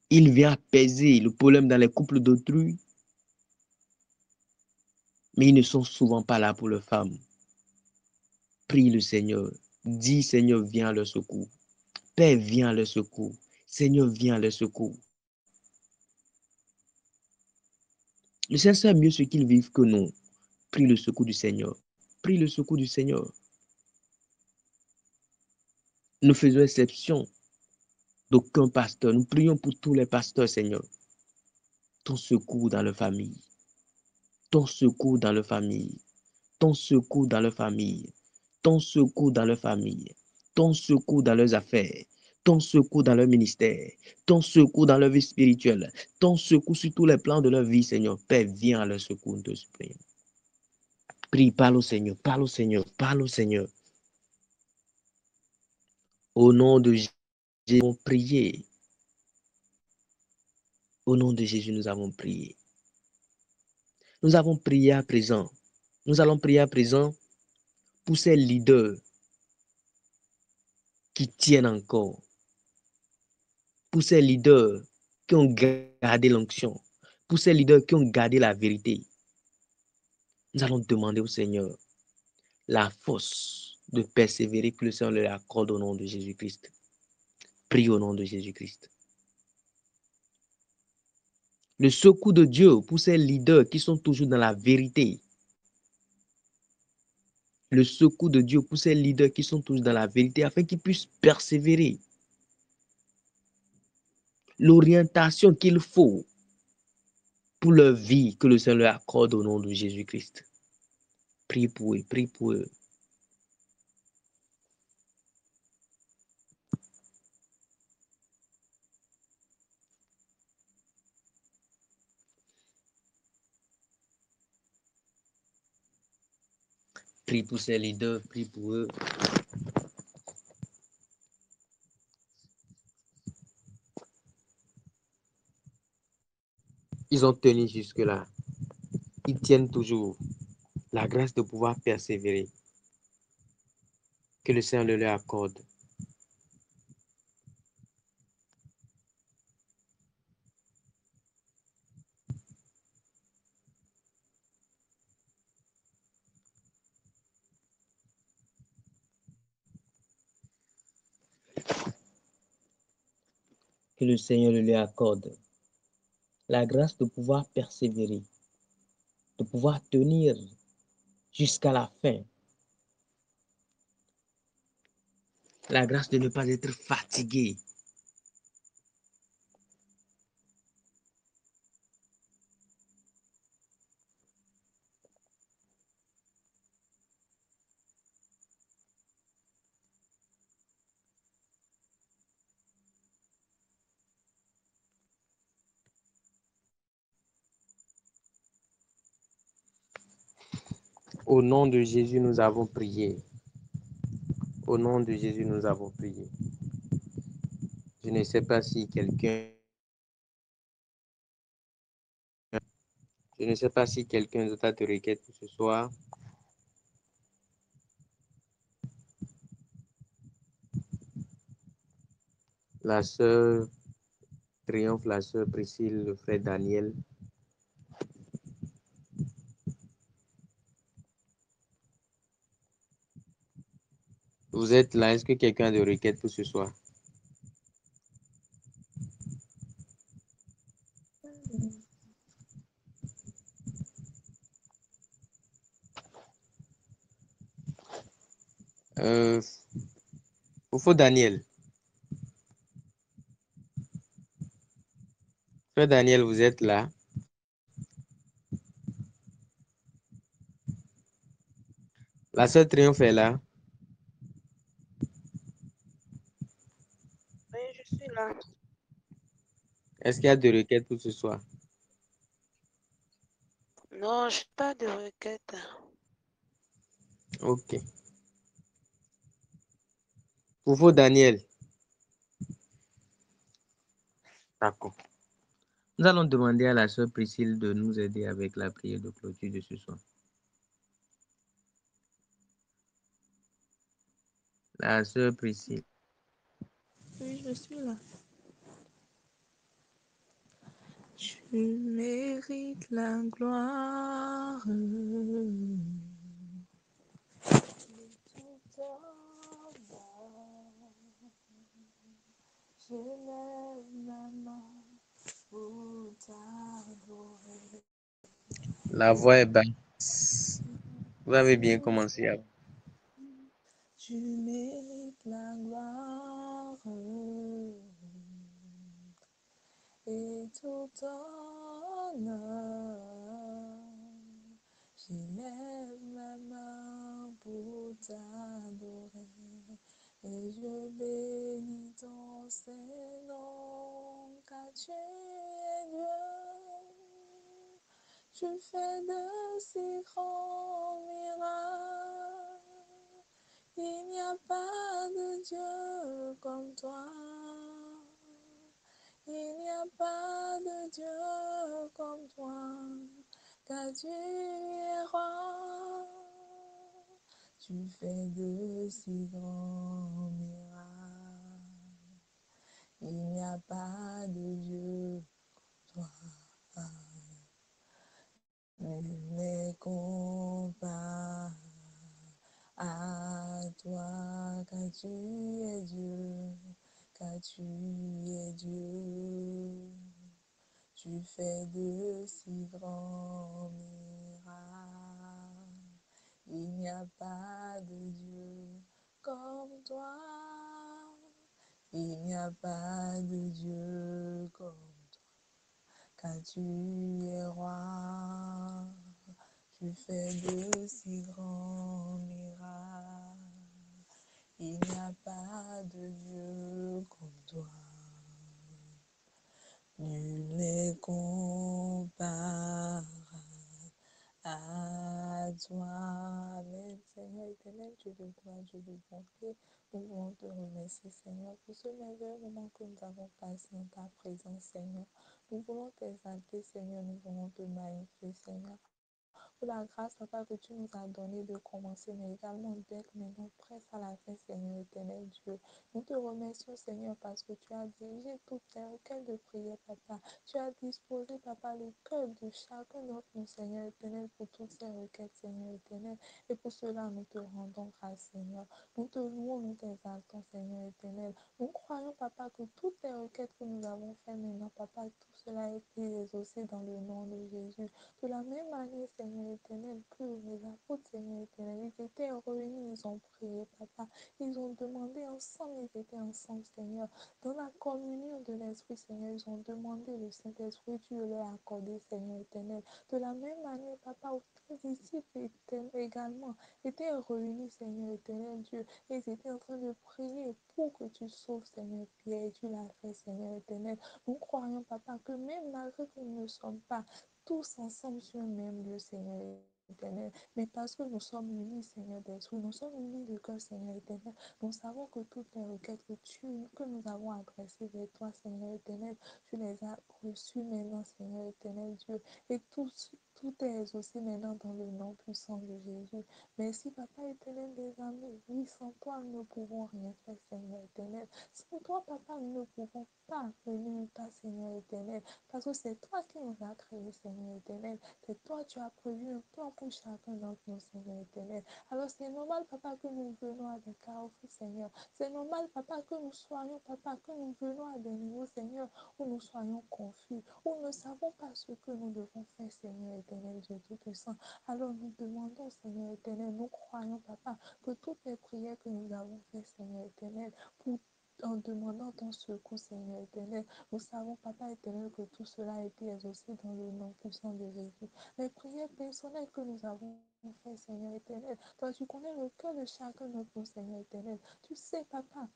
Il vient apaiser le problème dans les couples d'autrui, mais ils ne sont souvent pas là pour leurs femmes. Prie le Seigneur. Dis Seigneur, viens à leur secours. Père, viens à leur secours. Seigneur, viens à leur secours. Le Seigneur sait mieux ce qu'ils vivent que nous. Prie le secours du Seigneur. Prie le secours du Seigneur. Nous faisons exception d'aucun pasteur. Nous prions pour tous les pasteurs, Seigneur. Ton secours dans leur famille. Ton secours dans leur famille. Ton secours dans leur famille. Ton secours dans leur famille. Ton secours dans leurs affaires. Ton secours dans leur ministère. Ton secours dans leur vie spirituelle. Ton secours sur tous les plans de leur vie, Seigneur. Père, viens à leur secours, nous te supplions. Prie, parle au Seigneur, parle au Seigneur, parle au Seigneur. Au nom de Jésus, nous avons prié. Au nom de Jésus, nous avons prié. Nous avons prié à présent. Nous allons prier à présent pour ces leaders qui tiennent encore. Pour ces leaders qui ont gardé l'onction. Pour ces leaders qui ont gardé la vérité. Nous allons demander au Seigneur la force de persévérer que le Seigneur leur accorde au nom de Jésus-Christ. Prie au nom de Jésus-Christ. Le secours de Dieu pour ces leaders qui sont toujours dans la vérité. Le secours de Dieu pour ces leaders qui sont toujours dans la vérité afin qu'ils puissent persévérer. L'orientation qu'il faut pour leur vie que le Seigneur leur accorde au nom de Jésus-Christ. Prie pour eux, prie pour eux. Prie pour ces leaders, prie pour eux. Ils ont tenu jusque-là. Ils tiennent toujours. La grâce de pouvoir persévérer. Que le Seigneur leur accorde. Que le Seigneur le leur accorde. La grâce de pouvoir persévérer. De pouvoir tenir jusqu'à la fin. La grâce de ne pas être fatigué. Au nom de Jésus, nous avons prié. Au nom de Jésus, nous avons prié. Je ne sais pas si quelqu'un d'autre a de requête pour ce soir. La sœur Triomphe, la sœur Priscille, le frère Daniel. Vous êtes là, est-ce que quelqu'un a de requête pour ce soir? Fofo Daniel. Frère Daniel, vous êtes là? La sœur Triomphe est là? Oui, je suis là. Est-ce qu'il y a des requêtes pour ce soir? Non, je n'ai pas de requête. Ok. Fofo Daniel. D'accord. Nous allons demander à la sœur Priscille de nous aider avec la prière de clôture de ce soir. La sœur Priscille. Oui, je suis là. Tu mérites la gloire. Je lève ma main pour t'adorer. La voix est basse. Vous avez bien commencé. Tu mérites la gloire et tout honneur. J'élève ma main pour t'adorer et je bénis ton Saint-Nom, car tu es Dieu. Tu fais de si grands miracles. Il n'y a pas de Dieu comme toi. Il n'y a pas de Dieu comme toi, car tu es roi. Tu fais de si grands miracles. Il n'y a pas de Dieu comme toi. Nul n'est comparé à toi, car tu es Dieu, car tu es Dieu. Tu fais de si grands miracles. Il n'y a pas de Dieu comme toi. Il n'y a pas de Dieu comme toi, car tu es roi. Tu fais de si grands miracles. Il n'y a pas de Dieu comme toi. Nul n'est comparé à toi. Mais Seigneur éternel, Dieu de gloire, Dieu de bonté, nous voulons te remercier, Seigneur, pour ce merveilleux moment que nous avons passé en ta présence, Seigneur. Nous voulons t'exalter, Seigneur, nous voulons te magnifier, Seigneur, pour la grâce, Papa, que tu nous as donné de commencer, mais également d'être maintenant presse à la fin, Seigneur éternel Dieu. Nous te remercions, Seigneur, parce que tu as dirigé toutes tes requêtes de prière, Papa. Tu as disposé, Papa, le cœur de chacun d'entre nous, Seigneur éternel, pour toutes ces requêtes, Seigneur éternel. Et pour cela, nous te rendons grâce, Seigneur. Nous te louons, nous t'exaltons, Seigneur éternel. Nous croyons, Papa, que toutes les requêtes que nous avons faites maintenant, Papa, tout cela a été exaucé dans le nom de Jésus. De la même manière, Seigneur éternel, que les apôtres, Seigneur éternel, ils étaient réunis, ils ont prié, Papa. Ils ont demandé ensemble, ils étaient ensemble, Seigneur. Dans la communion de l'Esprit, Seigneur, ils ont demandé le Saint-Esprit, tu leur as accordé, Seigneur éternel. De la même manière, Papa, tous les disciples également étaient réunis, Seigneur éternel Dieu. Et ils étaient en train de prier pour que tu sauves, Seigneur Pierre. Et tu l'as fait, Seigneur éternel. Nous croyons, Papa, que même malgré que nous ne sommes pas tous ensemble sur un même lieu, Seigneur éternel, mais parce que nous sommes unis, Seigneur d'esprit, nous sommes unis de cœur, Seigneur éternel, nous savons que toutes les requêtes que nous avons adressées vers toi, Seigneur éternel, tu les as reçues maintenant, Seigneur éternel Dieu, et tout est exaucé maintenant dans le nom puissant de Jésus. Merci, Papa éternel des amis. Oui, sans toi, nous ne pouvons rien faire, Seigneur éternel. Sans toi, Papa, nous ne pouvons pas venir pas, Seigneur éternel. Parce que c'est toi qui nous as créés, Seigneur éternel. C'est toi, tu as prévu un plan pour chacun d'entre nous, Seigneur éternel. Alors c'est normal, Papa, que nous venons à des carrefours, Seigneur. C'est normal, Papa, que nous soyons, Papa, que nous venons à des niveaux, Seigneur, où nous soyons confus, où nous ne savons pas ce que nous devons faire, Seigneur éternel, Dieu Tout-Puissant. Alors nous demandons, Seigneur éternel, nous croyons, Papa, que toutes les prières que nous avons faites, Seigneur éternel, en demandant ton secours, Seigneur éternel, nous savons, Papa éternel, que tout cela a été exaucé dans le nom puissant de Jésus. Les prières personnelles que nous avons faites, Seigneur éternel, toi tu connais le cœur de chacun d'entre nous, Seigneur éternel. Tu sais, Papa,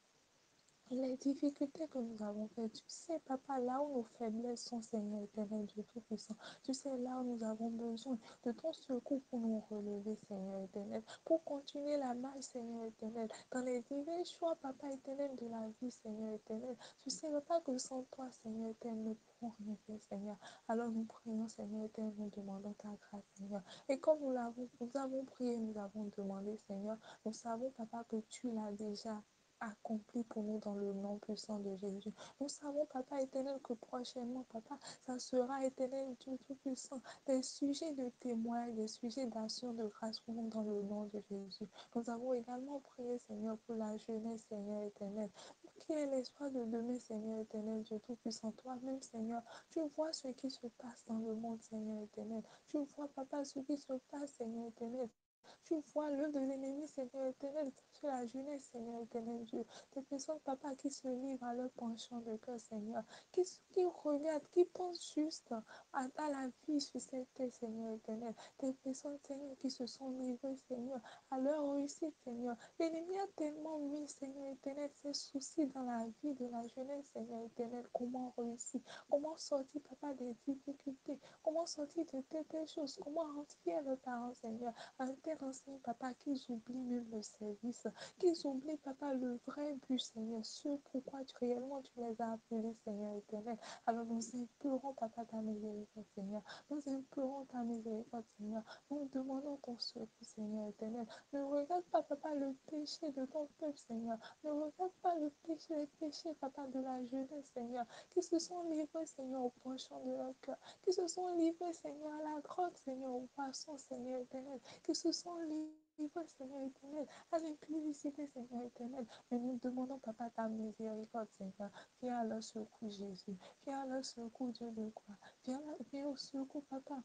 les difficultés que nous avons faites, tu sais, Papa, là où nos faiblesses sont, Seigneur éternel, Dieu Tout-Puissant, tu sais, là où nous avons besoin de ton secours pour nous relever, Seigneur éternel, pour continuer la marche, Seigneur éternel, dans les divers choix, Papa éternel, de la vie, Seigneur éternel. Tu sais, Papa, que sans toi, Seigneur éternel, nous ne pouvons rien faire, Seigneur. Alors nous prions, Seigneur éternel, nous demandons ta grâce, Seigneur. Et comme nous avons prié, nous avons demandé, Seigneur, nous savons, Papa, que tu l'as déjà accompli pour nous dans le nom puissant de Jésus. Nous savons, Papa éternel, que prochainement, Papa, ça sera éternel, Dieu Tout-Puissant, des sujets de témoins, des sujets d'action de grâce pour nous dans le nom de Jésus. Nous avons également prié, Seigneur, pour la jeunesse, Seigneur éternel. Qui est l'espoir de demain, Seigneur éternel, Dieu Tout-Puissant, toi-même, Seigneur, tu vois ce qui se passe dans le monde, Seigneur éternel. Tu vois, Papa, ce qui se passe, Seigneur éternel. Tu vois l'œuvre de l'ennemi, Seigneur éternel, sur la jeunesse, Seigneur éternel Dieu. Des personnes, Papa, qui se livrent à leur penchant de cœur, Seigneur, qui regardent, qui pensent juste à la vie sur cette terre, Seigneur éternel. Des personnes, Seigneur, qui se sont livrées, Seigneur, à leur réussite, Seigneur. L'ennemi a tellement mis, Seigneur éternel, ses soucis dans la vie de la jeunesse, Seigneur éternel. Comment réussir? Comment sortir, Papa, des difficultés? Comment sortir de telles choses? Comment rendre fiers leurs parents, Seigneur? Un tel enseigne, Papa, qu'ils oublient même le service, qu'ils oublient, Papa, le vrai but, Seigneur, ce pourquoi réellement tu les as appelés, Seigneur éternel. Alors nous implorons, Papa, ta miséricorde, Seigneur. Nous implorons ta miséricorde, Seigneur. Nous demandons ton secours, Seigneur éternel. Ne regarde pas, Papa, le péché de ton peuple, Seigneur. Ne regarde pas le péché, les péchés, Papa, de la jeunesse, Seigneur, qui se sont livrés, Seigneur, au penchant de leur cœur, qui se sont livrés, Seigneur, à la drogue, Seigneur, au poisson, Seigneur éternel, qui se sont livrés, Seigneur éternel, à l'impudicité, Seigneur éternel. Mais nous demandons, Papa, ta miséricorde, Seigneur. Viens à leur secours, Jésus. Viens à leur secours, Dieu de gloire. Viens au secours, Papa,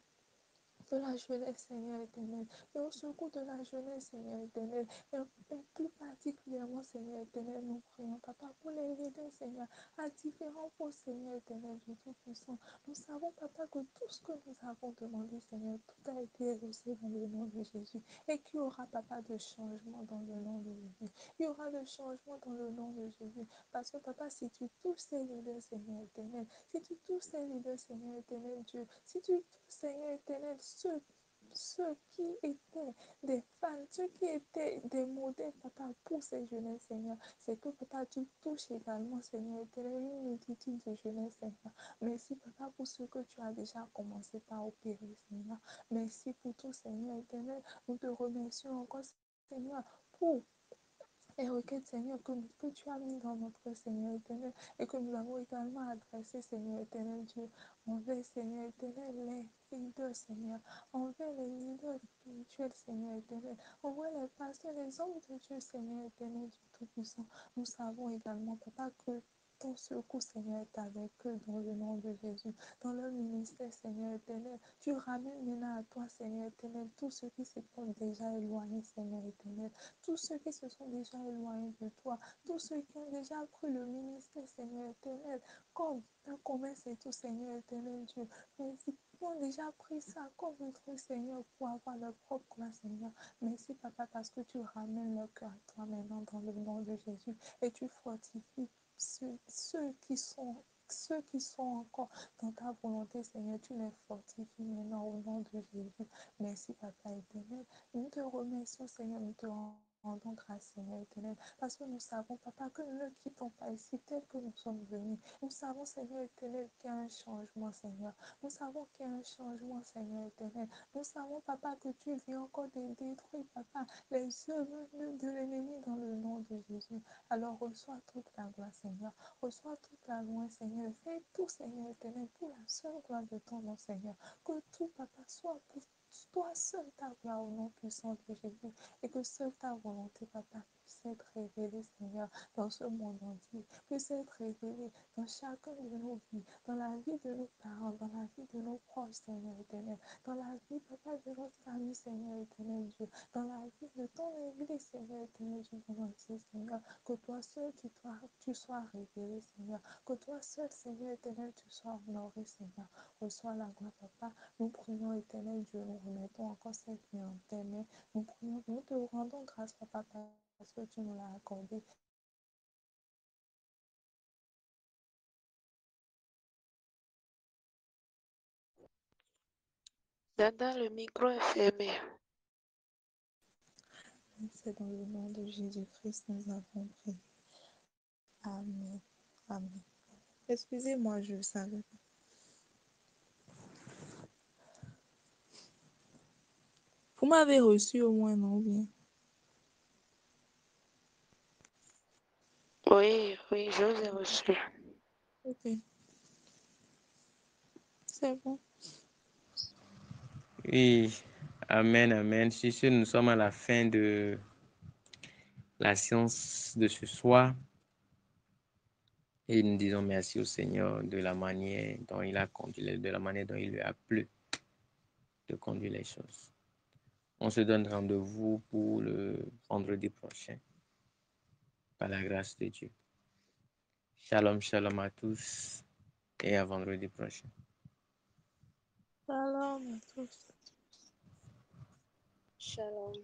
de la jeunesse, Seigneur éternel, et au secours de la jeunesse, Seigneur éternel, et plus particulièrement, Seigneur éternel, nous prions, Papa, pour les leaders, Seigneur, à différents postes, Seigneur éternel, Dieu Tout-Puissant. Nous savons, Papa, que tout ce que nous avons demandé, Seigneur, tout a été exaucé dans le nom de Jésus, et qu'il y aura, Papa, de changement dans le nom de Jésus. Il y aura de changement dans le nom de Jésus, parce que, Papa, si tu touches ces leaders, Seigneur éternel, si tu touches ces leaders, Seigneur éternel, Dieu, si tu touches, Seigneur éternel, ceux qui étaient des fans, ceux qui étaient des modèles, Papa, pour ces jeunesses, Seigneur, c'est que, Papa, tu touches également, Seigneur éternel, une multitude de jeunesses, Seigneur. Merci, Papa, pour ce que tu as déjà commencé par opérer, Seigneur. Merci pour tout, Seigneur éternel. Nous te remercions encore, Seigneur, pour les requêtes, Seigneur, que tu as mis dans notre Seigneur éternel et que nous avons également adressé, Seigneur éternel Dieu, envers, Seigneur éternel, les leaders, Seigneur, envers les leaders spirituels, Seigneur éternel, envers les pasteurs, les hommes de Dieu, Seigneur éternel, Dieu Tout-Puissant. Nous savons également, Papa, que ton secours, Seigneur, est avec eux dans le nom de Jésus. Dans leur ministère, Seigneur éternel, tu ramènes maintenant à toi, Seigneur éternel, tous ceux qui se sont déjà éloignés, Seigneur éternel, tous ceux qui se sont déjà éloignés de toi, tous ceux qui ont déjà pris le ministère, Seigneur éternel, comme un commerce et tout, Seigneur éternel Dieu, merci, qui ont déjà pris ça comme un truc, Seigneur, pour avoir leur propre gloire, Seigneur. Merci, Papa, parce que tu ramènes leur cœur à toi maintenant dans le nom de Jésus et tu fortifies ceux qui sont encore dans ta volonté, Seigneur, tu les fortifies maintenant au nom de Jésus. Merci, Papa éternel. Nous te remercions, Seigneur, nous te rendons grâce, Seigneur éternel, parce que nous savons, Papa, que nous ne quittons pas ici tel que nous sommes venus. Nous savons, Seigneur éternel, qu'il y a un changement, Seigneur. Nous savons qu'il y a un changement, Seigneur éternel. Nous savons, Papa, que tu viens encore de détruire, Papa, les œuvres de l'ennemi dans le nom de Jésus. Alors reçois toute la gloire, Seigneur. Reçois toute la gloire, Seigneur. Fais tout, Seigneur éternel, pour la seule gloire de ton nom, Seigneur. Que tout, Papa, soit pour toi seul ta gloire au nom puissant de Jésus, et que seule ta volonté, Papa, puisse être révélée, Seigneur, dans ce monde entier, puisse être révélée dans chacun de nos vies, dans la vie de nos parents, dans la vie de nos proches, Seigneur éternel, dans la vie, Papa, de notre famille, Seigneur éternel Dieu, dans la vie de ton Église, Seigneur éternel Dieu, mon entier, Seigneur, que toi seul, tu sois révélé, Seigneur, que toi seul, Seigneur éternel, tu sois honoré, Seigneur. Reçois la gloire, Papa. Nous prions, éternel Dieu, nous remettons encore cette nuit en tes mains. Nous prions, nous te rendons grâce, Papa, parce que tu nous l'as accordé. Dada, le micro est fermé. C'est dans le nom de Jésus-Christ nous avons prié. Amen. Amen. Excusez-moi, je savais pas. Vous m'avez reçu au moins, non bien? Oui, oui, je vous ai reçu. Ok. C'est bon. Oui, amen, amen. Sur ce, nous sommes à la fin de la séance de ce soir. Et nous disons merci au Seigneur de la manière dont il a conduit, de la manière dont il lui a plu de conduire les choses. On se donne rendez-vous pour le vendredi prochain, par la grâce de Dieu. Shalom, shalom à tous et à vendredi prochain. Shalom à tous. Shalom.